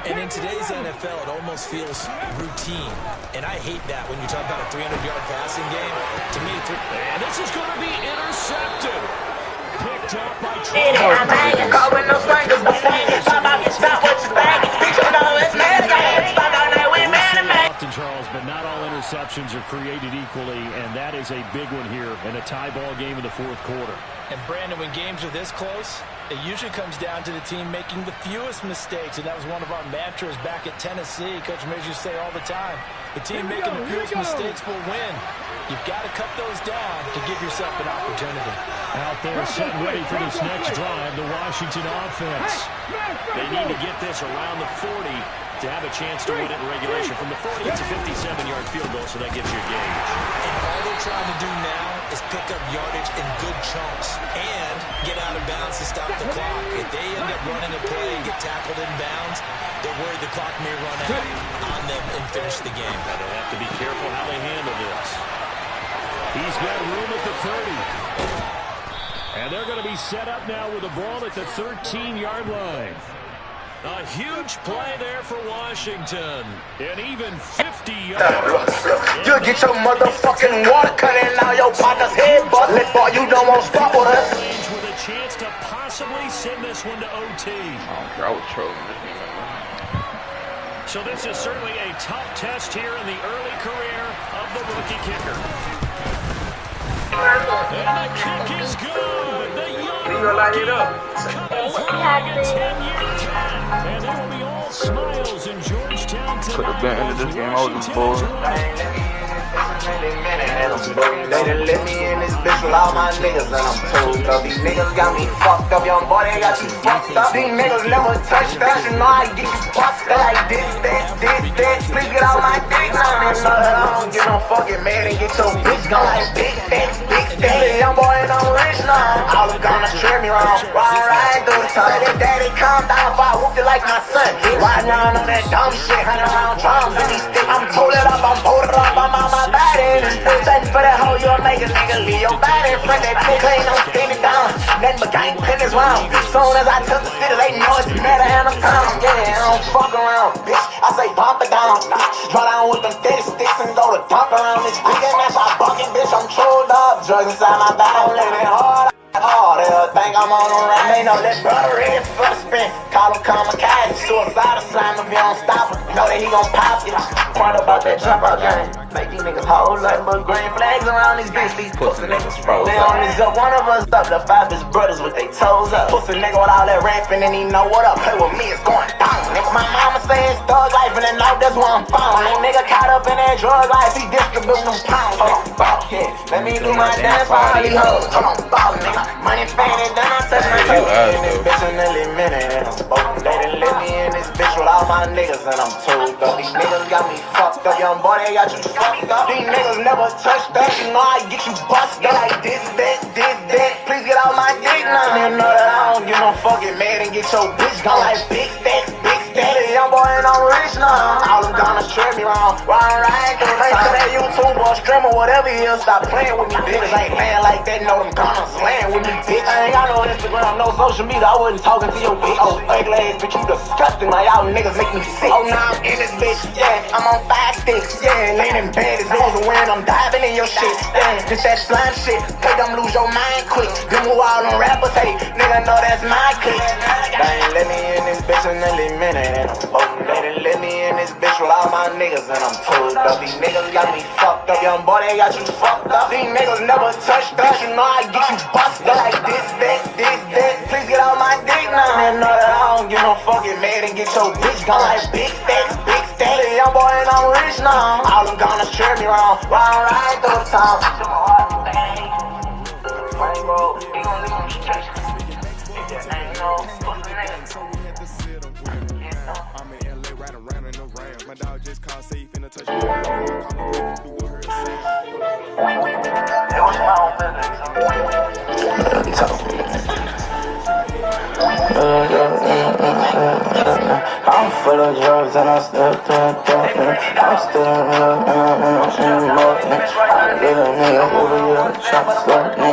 And in today's NFL, it almost feels routine. And I hate that when you talk about a 300-yard passing game. To me, and this is going to be intercepted. Picked up by often, Charles, but not all interceptions are created equally, and that is a big one here in a tie ball game in the fourth quarter. And Brandon, when games are this close, it usually comes down to the team making the fewest mistakes, and that was one of our mantras back at Tennessee. Coach Mays used to say all the time, the team making the fewest mistakes will win. You've got to cut those down to give yourself an opportunity. Out there setting ready for this next drive, the Washington offense. They need to get this around the 40 to have a chance to win it in regulation. From the 40, it's a 57-yard field goal, so that gives you a gauge. And all they're trying to do now is pick up yardage in good chunks and get out of bounds to stop the clock. If they end up running a play and get tackled in bounds, they're worried the clock may run out on them and finish the game. Now they have to be careful how they handle this. He's got room at the 30. And they're going to be set up now with the ball at the 13-yard line. A huge play there for Washington. And even 50 yards. You get your motherfucking water cutting out your partner's head, but boy, you don't want to stop with us. With a chance to possibly send this one to OT. I was trolling this game. So this is certainly a tough test here in the early career of the rookie kicker. And the kick is good. The young rookie coming through a 10-year time. And there will be all smiles in Georgetown tonight. Could have been into this game. I was bored. They done let me in this bitch with all my niggas, and I'm told up. These niggas got me fucked up, young boy, they got you fucked up. These niggas never touch fashion, know I get you fucked up. Like this, please get out my dick now. Man, know that I don't get no fucking mad and get your bitch gone like big facts. Young boy ain't no rich now. All the gonna treat me wrong. Right through the time. That daddy calm down if I whooped it like my son. Riding around on that dumb shit, hanging around drums in these sticks. I'm toted up, I'm on my body. Setting for that hoe, you'll make a nigga leave your body in front. That bitch ain't no standing down. Nothing but gang business round. Soon as I took the city, they know it's better and I'm calm. Yeah, I don't fuck around, bitch. I say bump it down. Draw down with them steady sticks and go to dump around this big and that's my bucket, bitch. I'm trolled up. Drugs inside my bag, I'm living hard. Oh, they'll think I'm on the run. They know that brother ready for the spin. Call him kamikaze, suicide slam if you don't stop him. Know that he gon' pop you. Point about that dropout game. Make these niggas hold like but green flags around these bitches. These pussy niggas froze. They only up one of us up. The 5 is brothers with their toes up. Pussy nigga with all that rapping and he know what up. Play with me, it's going down. Nigga, my mama say it's thug life and then now that's where I'm found. Ain't nigga caught up in that drug life, he distributing them pounds. Hold on, ball, yeah. Let me do my dance for all these hoes. Hold on, ball, nigga. Money faded, then I touch my toes. In this bitch in a minute, and I'm spoken. They done let me in this bitch with all my niggas, and I'm told up. These niggas got me fucked up, young boy, they got you fucked up. These niggas never touched us, you know I get you busted like this, that. Please get out my dick now. Nigga know that I don't give no fucking mad and get your bitch gone like big stacks. Young boy and I'm rich now. All them gonna strip me wrong. Right through the to that YouTube or stream or whatever he is. Stop playing with me, bitches ain't playing like that. Know them gonna slam with me, bitch. I ain't got no Instagram, no social media. I wasn't talking to your bitch. Oh, ugly ass bitch, you disgusting. Like y'all niggas make me sick. Oh, now I'm in this bitch, yeah. I'm on 5 sticks, yeah. Leaning bad as those when I'm diving in your shit. Yeah, just that slime shit. Make them lose your mind quick. Them who all them rappers hate. Nigga know that's my clique. They ain't let me in this bitch in a minute. And I'm spoken. They done let me in this bitch with all my niggas, and I'm told up. These niggas got me fucked up, young boy, they got you fucked up. These niggas never touched us, you know I get you busted like this, that. Please get out my dick now. They know that I don't give no fucking mad and get your bitch gone like big stacks. Young boy and I'm rich now. All them gonna strip me wrong. Right through the town. Rainbow, he gon' leave him straight. If there ain't no pussy nigga. My dog just called, say he finna touch me. It was my own business. I'm full of drugs and I'm still doing. I'm still in the mode. I'm little nigga over here trying to slow me.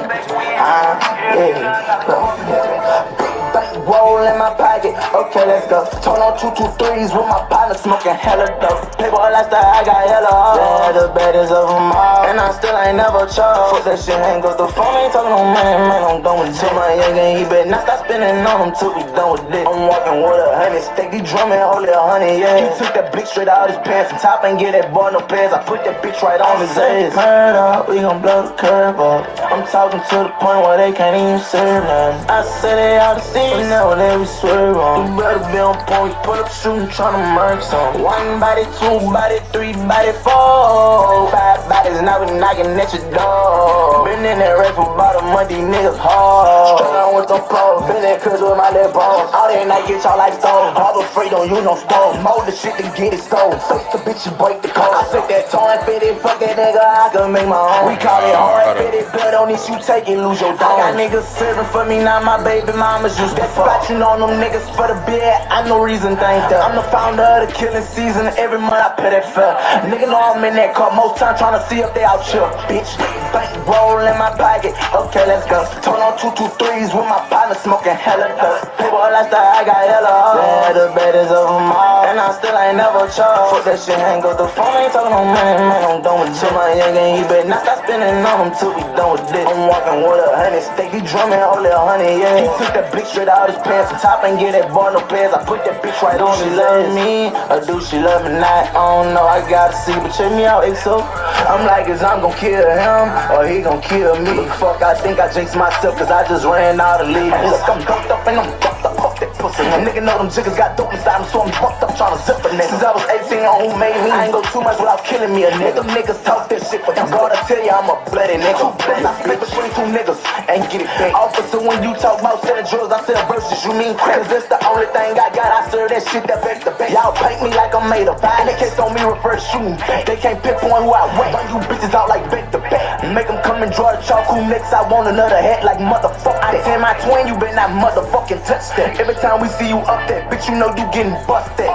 Roll in my pocket, okay, let's go. Turn on 223s with my partner, smoking hella dope. Playboy lifestyle, I got hella hoes. Yeah, the baddest of them all, and I still ain't never chose. Fuck that shit, hang up the phone, ain't talking no man, I'm done with it. Tell my young and he better not stop spinning on him till we done with it. I'm walking with a honey, steak, he drumming, hold it a honey, yeah. He took that blick straight out his pants, and top and get that boy no pants. I put that bitch right on his ass. Turn up, we gon' blow the curve up. I'm talking to the point where they can't even serve nothing. I said they ought to see it. Now they we swerve on. You better be on point, pull up shooting, tryna murk some. 1 body, 2 body, 3 body, 4. 5 bodies, now we knocking at your door. Been in that race for about a month, these niggas hard. Straight on with them pros, been in cuz with my little bones. All day night get y'all like stones. Harbor free, don't use no stove. Mold the shit to get it sold. Face the bitch, you break the code. I take that torn fitted, fuck that nigga, I can make my own. We call it hard fitted, blood on this, you take it, lose your dog. I got niggas serving for me, now my baby mama's just that scratching on them niggas for the beer. I no reason thank that. I'm the founder of the killing season. Every month I pay that fare. Nigga know I'm in that car. Most time trying to see if they out here. Bitch, bank roll in my pocket. Okay, let's go. Turn on 223s with my partner smoking hella dope. Playboy lifestyle, I got hella hoes. Yeah, the baddest of them all, and I still ain't never chose. Fuck that shit, hang up the phone, ain't talking no man, I'm done with it. Tell my young and he better not stop spinning on him till we done with it. I'm walking with a honey, steak, he drumming, hold it a honey, yeah. He took that blick straight out his pants, and top and get that boy no pants. I put that bitch right on his ass. She love me, or do she love me not? I don't know, I gotta see, but check me out, XO. I'm like, is I'm gon' kill him, or he gon' kill me? Fuck, I think I jinxed myself, cause I just ran out of leaves. Look, I'm dumped up and I'm fucked up, fuck that pussy. A nigga know them jiggers got dope inside them, so I'm fucked up tryna zip a nigga. Since I was 18 on who made me, I ain't go too much without killing me a nigga. Them niggas talk that shit, but God, I tell you I'm a bloody nigga. I split between 2 niggas and get it back. Officer, when you talk about selling drugs, I sell verses, you mean crack? Cause that's the only thing I got, I serve that shit that back to back. Y'all paint me like I'm made of fire. They can't on me, refer to shooting back. They can't pinpoint who I whack. Run you bitches out like back to back. Make them come and draw the chalk, who next? I want another hat like motherfucker. I tell my twin, you better not motherfucking touch that. Every time we see you up there, bitch, you know you getting busted.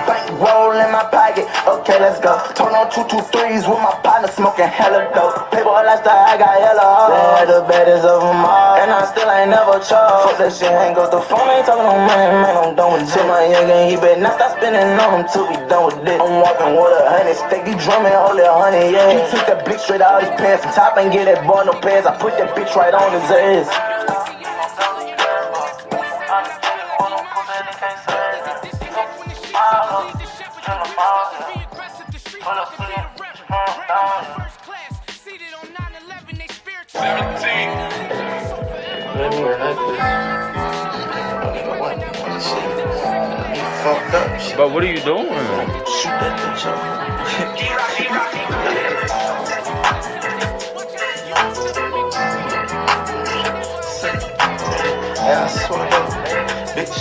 Bank roll in my pocket, okay, let's go. Turn on 223s with my partner smoking hella dope. Playboy lifestyle, I got hella hoes. Yeah, the baddest of them all, and I still ain't never chose. Fuck that shit, hang up the phone, ain't talking no man, I'm done with it. Tell my young and he better not stop spinning on him till we done with it. I'm walking with a honey, steak, he drumming, hold it a honey, yeah. He took that blick straight out his pants, and top and get that boy no pants. I put that bitch right on his ass. fucked up. But what are you doing? Shoot that bitch up. Yeah, I swear to God, bitch.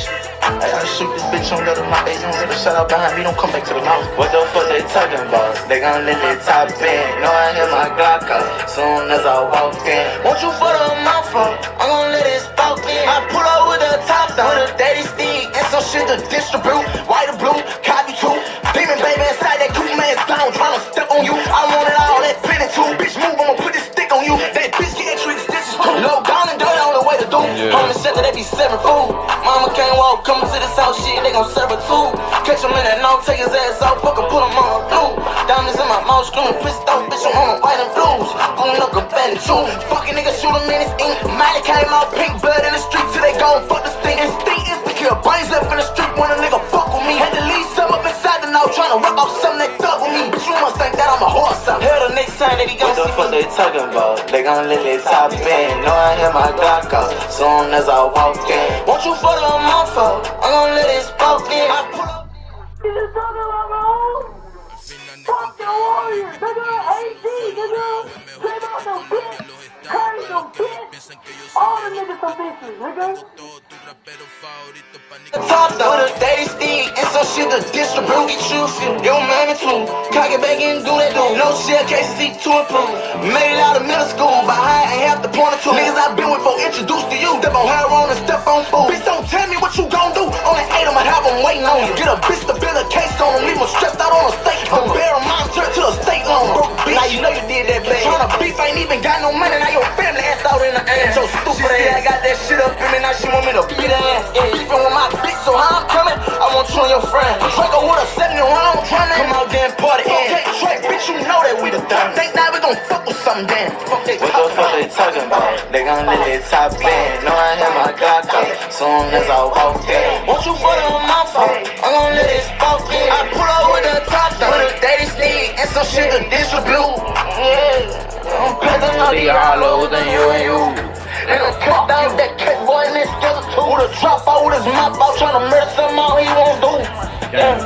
Hey, I shoot this bitch on the other night. They don't let her shut up behind me. Don't come back to the mouth. What the fuck they talking about? They gon' let it top in. Know I hear my Glock out soon as I walk in. Want you for the mouth up? I'm gon' let it spark in. I pull up with the top down, with a daddy stick and some shit to distribute. White or blue, copy too. Demon baby inside that coupe man's down, tryna step on you. I want it all, that penny too. Bitch, move, I'ma put this stick on you. That bitch get tricks, this is low down and dirty, only way to do. Homie said that they be serving food. Mama can't walk, coming to this house, shit, they gon' serve her too. Catch him in that no, take his ass off, fucking put him on a blue. Diamonds in my mouth, screaming pissed off, bitch, I'm on white and blues. Booing up a bandit too. Fucking nigga shoot him in his ink. Miley came out pink blood in the street till they gon' fuck the stink. Instinct is to kill brains left in the street when a nigga fuck with me. Had to leave some up inside the now, tryna rip off something that thug with me. Bitch, you must think that I'm a horse out. Hell, the next time that he gon' see what the fuck they talking about? They gon' let it top in. Know I hear my Glock out soon as I walk in. Want you for the month up? I'm gon' let it spark in. I pull up. Fuck the Warriors, nigga, AD, nigga, play out them bitch, carry them bitch, all the niggas some bitches, nigga. Top down with a daddy stick and some shit to distribute. Get you feel your mammy too. Cock it back and do that do. No shell cases seek to improve. Made it out of middle school, but I ain't have to point it to. Niggas I been with for introduced to you. Step on hair on and step on food. Bitch, don't tell me what you gon' do. Only 8 I'ma have them waiting on you. Get a bitch to build a case on them. Leave them stressed out on a state corner. Bear a mom turn to a state loan. Now you know you did that bad. Tryna beef ain't even got no money. Now your family ass out in the ass. So stupid ass. I got that shit up in me. Now she want me to beat her ass. Beefing with my bitch, so how I'm coming? I want you and your friend. Draco with a 70 round drumming. Come out there and party in. Okay, Trey, bitch, you know that we the done. Think now we gon' fuck with something, damn. What the fuck they talking about? They gon' let it top in. Know I hear my Glock out soon as I walk in. Want you for the month up? I'm gon' let it spark in. I pull up with the top down, with a daddy stick and some shit to distribute. Yeah, I'm better than the hollows than you and you. They gon' cut down that cat boy in this together too. With a drop out with his mouth out, tryna murder something out he won't do. Yeah.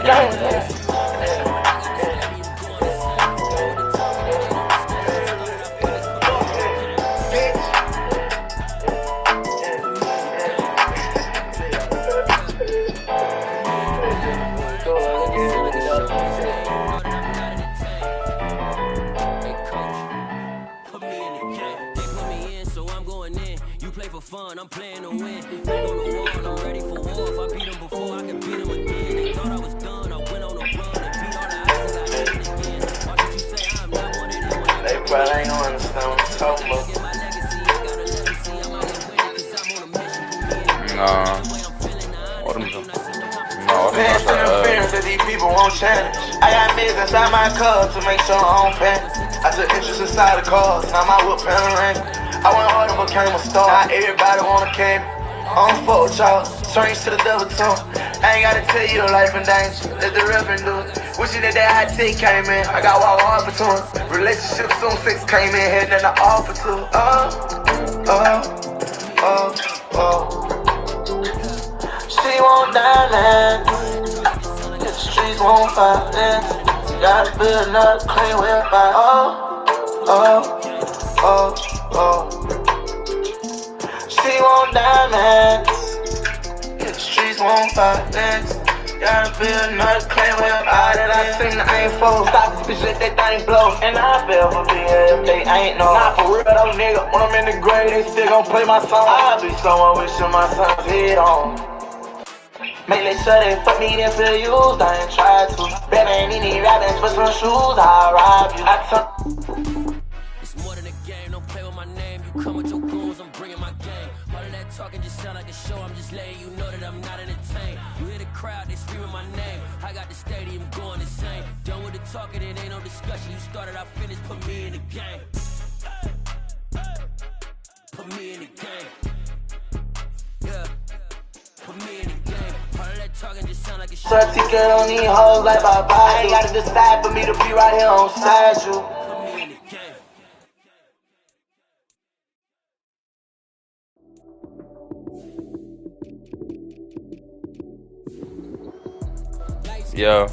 Fun, I'm playing to win. Back on the wall, I'm ready for war. If I beat them before, I can beat them again. They thought I was done, I went on a run and beat all the ice and got hit again. Watch what you say, I'm not one of them. They probably ain't gonna understand what I'm talking about. Get my legacy, I got a legacy. I'm out here winning cause I'm on a mission. Nah. Past interference that these people won't challenge. I got mids inside my car to make sure I don't panic. I took interest inside the cars, now my whip panoramic. I went hard and became a star. Now everybody wanna came. I don't fuck with y'all. Strange to the double tongue. I ain't gotta tell you your life in danger. Let the reverend do it. Wishing that hot take came in. I got wild hard for two. Relationships soon 6 came in. Had nothing to offer to. She won't diamonds. The streets won't violence. Gotta build another clean whip by She want diamonds. The streets won't violence. Gotta build another clean whip out that I seem to aim for. Stop this bitch, let that thing blow. And I feel for being if they ain't no. Not for real though, nigga. When I'm in the grave, they still gon' play my song. I'll be someone wishing my son's head on. Make they sure they fuck me, then feel used. I ain't tried to. Batman, he need rapping for some shoes. I'll rob you. It's more than a game, don't play with my name. You come with your goons, I'm bringing my game. All of that talking just sound like a show. I'm just letting you know that I'm not entertained. You hear the crowd, they screaming my name. I got the stadium going insane. Done with the talking, it ain't no discussion. You started, I finished, put me in the game. Put me in the game. Yeah. Put me in the game. All of that talking just sound like a show. Sir, ticket on these hoes like bye-bye. I ain't gotta decide for me to be right here on side you. Put me in the game. Yeah.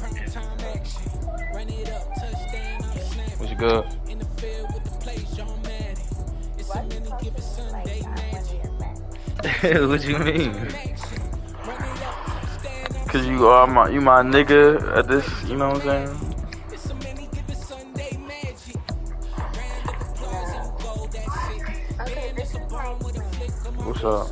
What's good? What you mean? Cause you are my nigga at this, you know what I'm saying? What's up?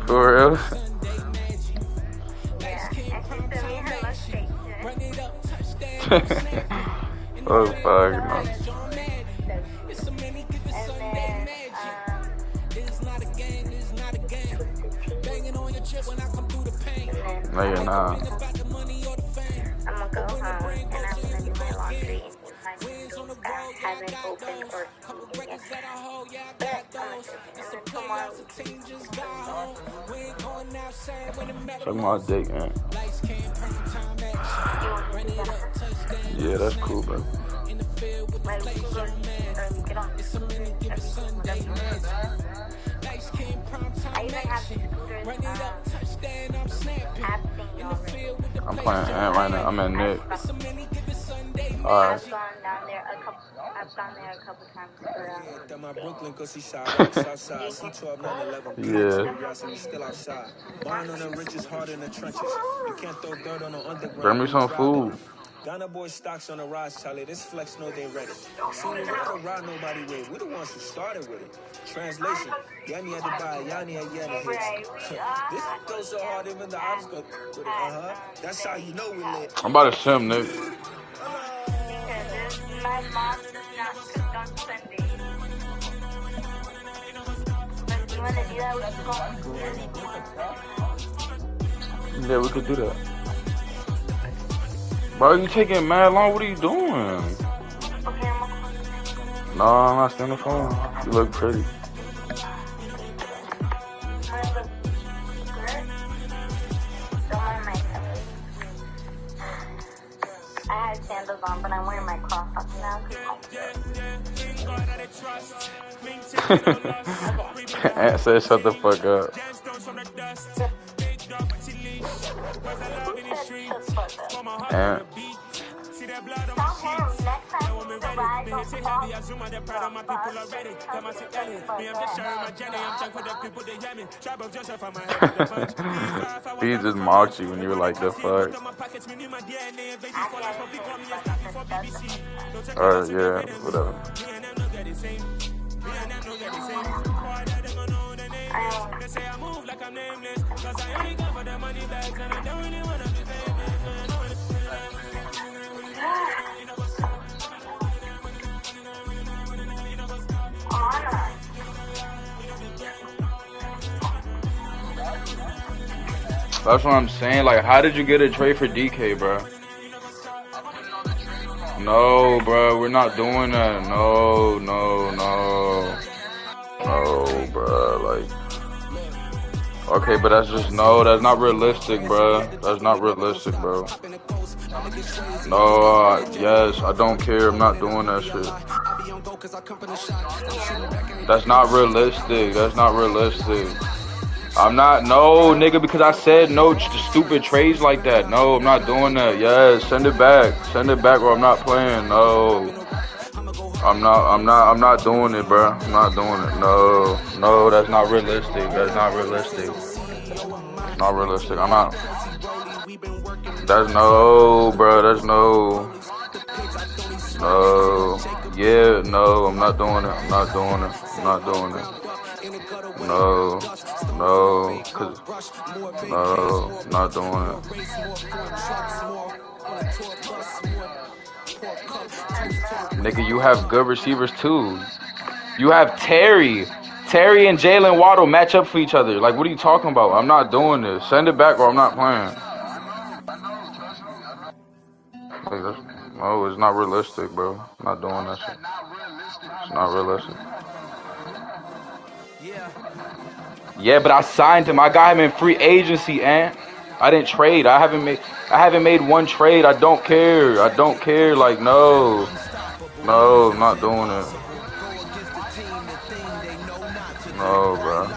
For real? Oh fuck no. No, you're not. I'm gonna go home and I'm gonna do my laundry and eat my noodles that haven't opened or eaten yet. But I'm gonna just, and then tomorrow we can Suck my dick, man. Yeah, that's cool, bro. like we can go or get on the scooter I even have the scooters app thing already. I'm playing Ant right now. I'm at Nick. Alright. I've gone there a couple times for Yeah. Bring me some food. Ghana boy stocks on the rise, Charlie. This flex know they ready. See, we don't ride nobody with. We the ones who started with it. Translation: Yanni had to buy, Yanni had hits. This goes so hard, even the ops go with it. That's how you know we lit. I'm about to sim, Nick. my mom does not cook on Sunday. But do you want to do that with school? Yeah, we could do that. Bro, you taking mad long? What are you doing? Okay, No, I'm not staying on the phone. You look pretty. I had sandals on, but I'm wearing my cross-socks now. Aunt said shut the fuck up. Aunt. He just mocked you when you were like, the fuck. Alright, yeah, whatever. That's what I'm saying. Like, how did you get a trade for DK, bro? No, bro, we're not doing that. No, bro. Like, okay, but that's just that's not realistic, bro. That's not realistic, bro. No, yes, I don't care. I'm not doing that shit. That's not realistic. That's not realistic. I'm not, no, nigga, because I said no to stupid trades like that. No, I'm not doing that. Yes, send it back. Send it back or I'm not playing. No. I'm not doing it, bro. I'm not doing it. No, that's not realistic. That's not realistic. Not realistic. I'm not. That's no, bro. That's no. No. Yeah, no, I'm not doing it. I'm not doing it. I'm not doing it. No, cause no, not doing it. Nigga, you have good receivers too. You have Terry and Jalen Waddle match up for each other. Like, what are you talking about? I'm not doing this. Send it back or I'm not playing. Like, no, it's not realistic, bro. I'm not doing that shit. It's not realistic. Yeah, but I signed him. I got him in free agency, and I didn't trade. I haven't made one trade. I don't care. I don't care. Like, no, I'm not doing it. No, bro.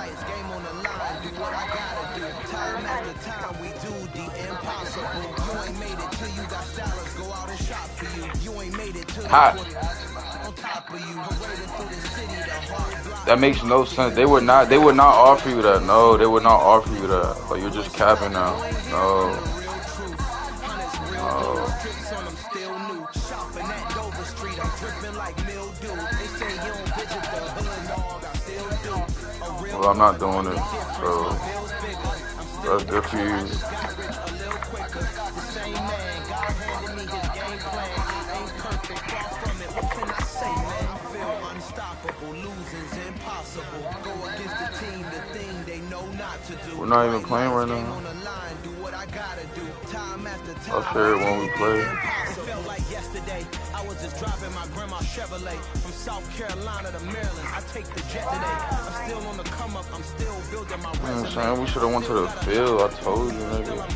Hot. That makes no sense. They would not offer you that. No, they would not offer you that. Like, you're just capping now. No. Well, I'm not doing it. So that's good for you. We're not even playing right now. I'll share it when we play. I was just driving my grandma's Chevrolet from South Carolina to Maryland. I take the jet today. I'm still on the come up. I'm still building my resume. We should have went to the field. I told you, nigga. I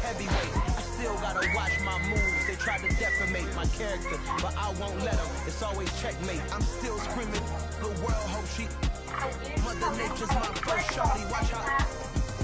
still gotta watch my moves. They tried to defamate my character, but I won't let them. It's always checkmate. I'm still screaming. The world hopes she. Mother Nature's my first shawty. Watch how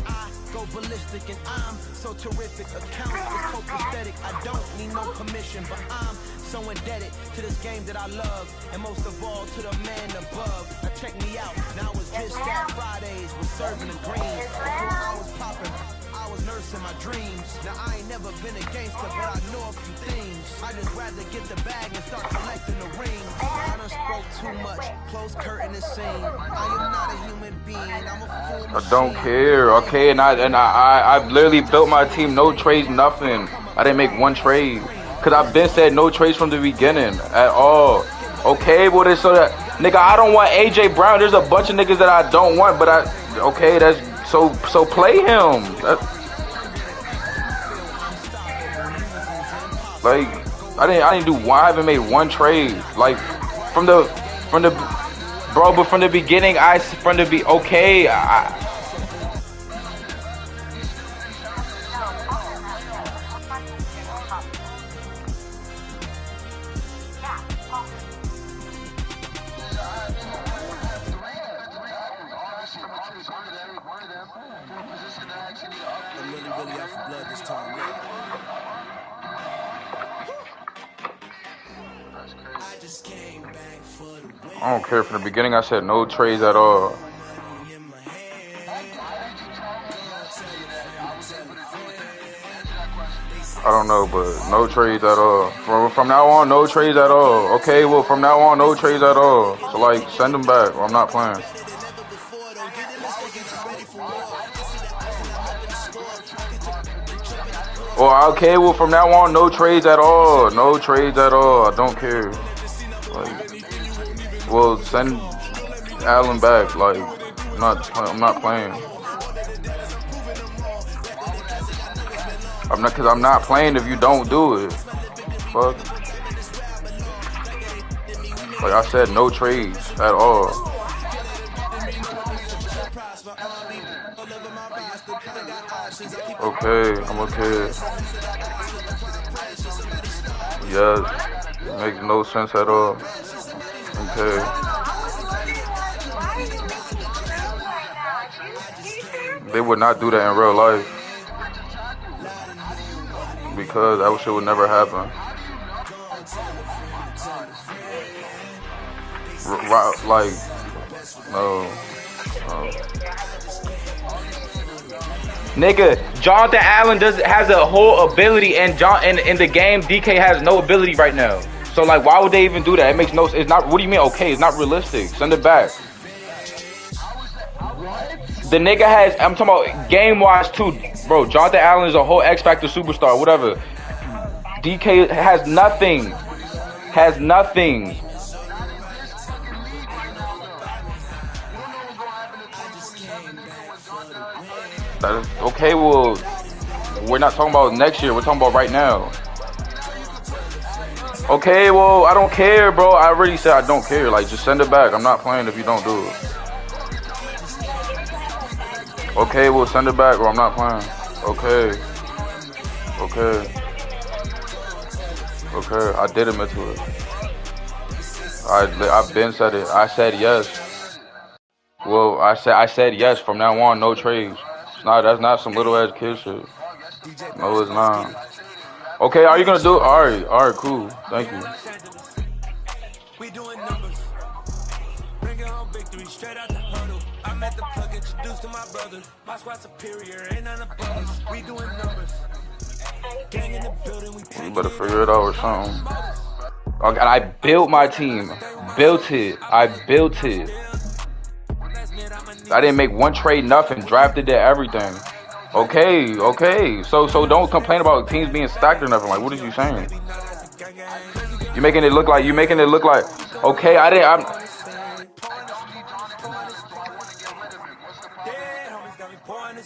I go ballistic, and I'm so terrific. Accounts is so pathetic. I don't need no permission, but I'm so indebted to this game that I love, and most of all to the man above. Now check me out. Now it's just that Fridays was serving the greens. Before I was popping, I was nursing my dreams. Now I ain't never been a gangster, but I know a few things. I just rather get the bag and start collecting the rings. I done spoke too much. Close curtain and scene. I am not a human being. I'm a fool machine. I don't care. Okay, and I literally built my team. No trades, nothing. I didn't make one trade. Cause I've been said no trades from the beginning at all. Okay, well so that nigga, I don't want AJ Brown. There's a bunch of niggas that I don't want, but okay, that's so play him. Like I didn't do one. I haven't made one trade. Like from the bro, but from the beginning, okay. I don't care. From the beginning, I said no trades at all. I don't know, but no trades at all. From now on, no trades at all. Okay, well, from now on, no trades at all. So, like, send them back, or I'm not playing. Oh, okay, well, from now on, no trades at all. No trades at all. I don't care. Like, well, send Allen back. Like, I'm not playing. Cause I'm not playing if you don't do it. Fuck. Like I said, no trades at all. Okay, I'm okay. Yes, makes no sense at all. Okay. They would not do that in real life. Because that shit would never happen. Like, no. Nigga, Jonathan Allen has a whole ability, and in the game, DK has no ability right now. So like, why would they even do that? It makes no. It's not. What do you mean? Okay, it's not realistic. Send it back. The nigga has. I'm talking about game wise too, bro. Jonathan Allen is a whole X Factor superstar. Whatever. DK has nothing. Has nothing. Okay, well, we're not talking about next year. We're talking about right now. Okay, well, I don't care, bro. I already said I don't care. Like, just send it back. I'm not playing if you don't do it. Okay, we'll send it back or I'm not playing. Okay. Okay. Okay, I did admit to it. I've been said it. I said yes. Well, I said yes. From now on, no trades. That's not some little ass kid shit. No, it's not. Okay, are you gonna do it? All right, cool. Thank you. We doing numbers. Bring it home victory straight out the huddle. I'm at the plug introduced to my brother. My squad superior, ain't none above us. We doing numbers. Gang in the building, we You better figure it out or something. Okay, I built my team. Built it. I built it. I didn't make one trade, nothing. Drafted it, everything. Okay. So don't complain about teams being stacked or nothing. Like, what is you saying? You making it look like. Okay,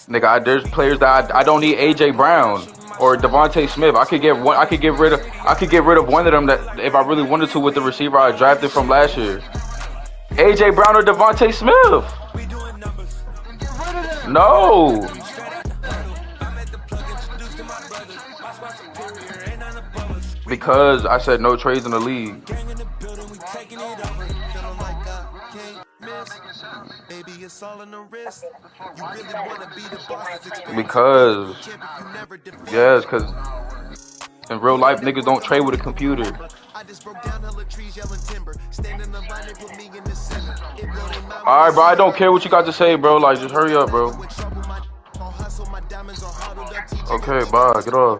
Nigga, there's players that I don't need AJ Brown or Devontae Smith. I could get rid of one of them that if I really wanted to with the receiver I drafted from last year. AJ Brown or Devontae Smith. No. Because I said no trades in the league. Because yes, because in real life niggas don't trade with a computer. Alright, bro, I don't care what you got to say, bro. Like, just hurry up, bro. Okay, bye. Get off.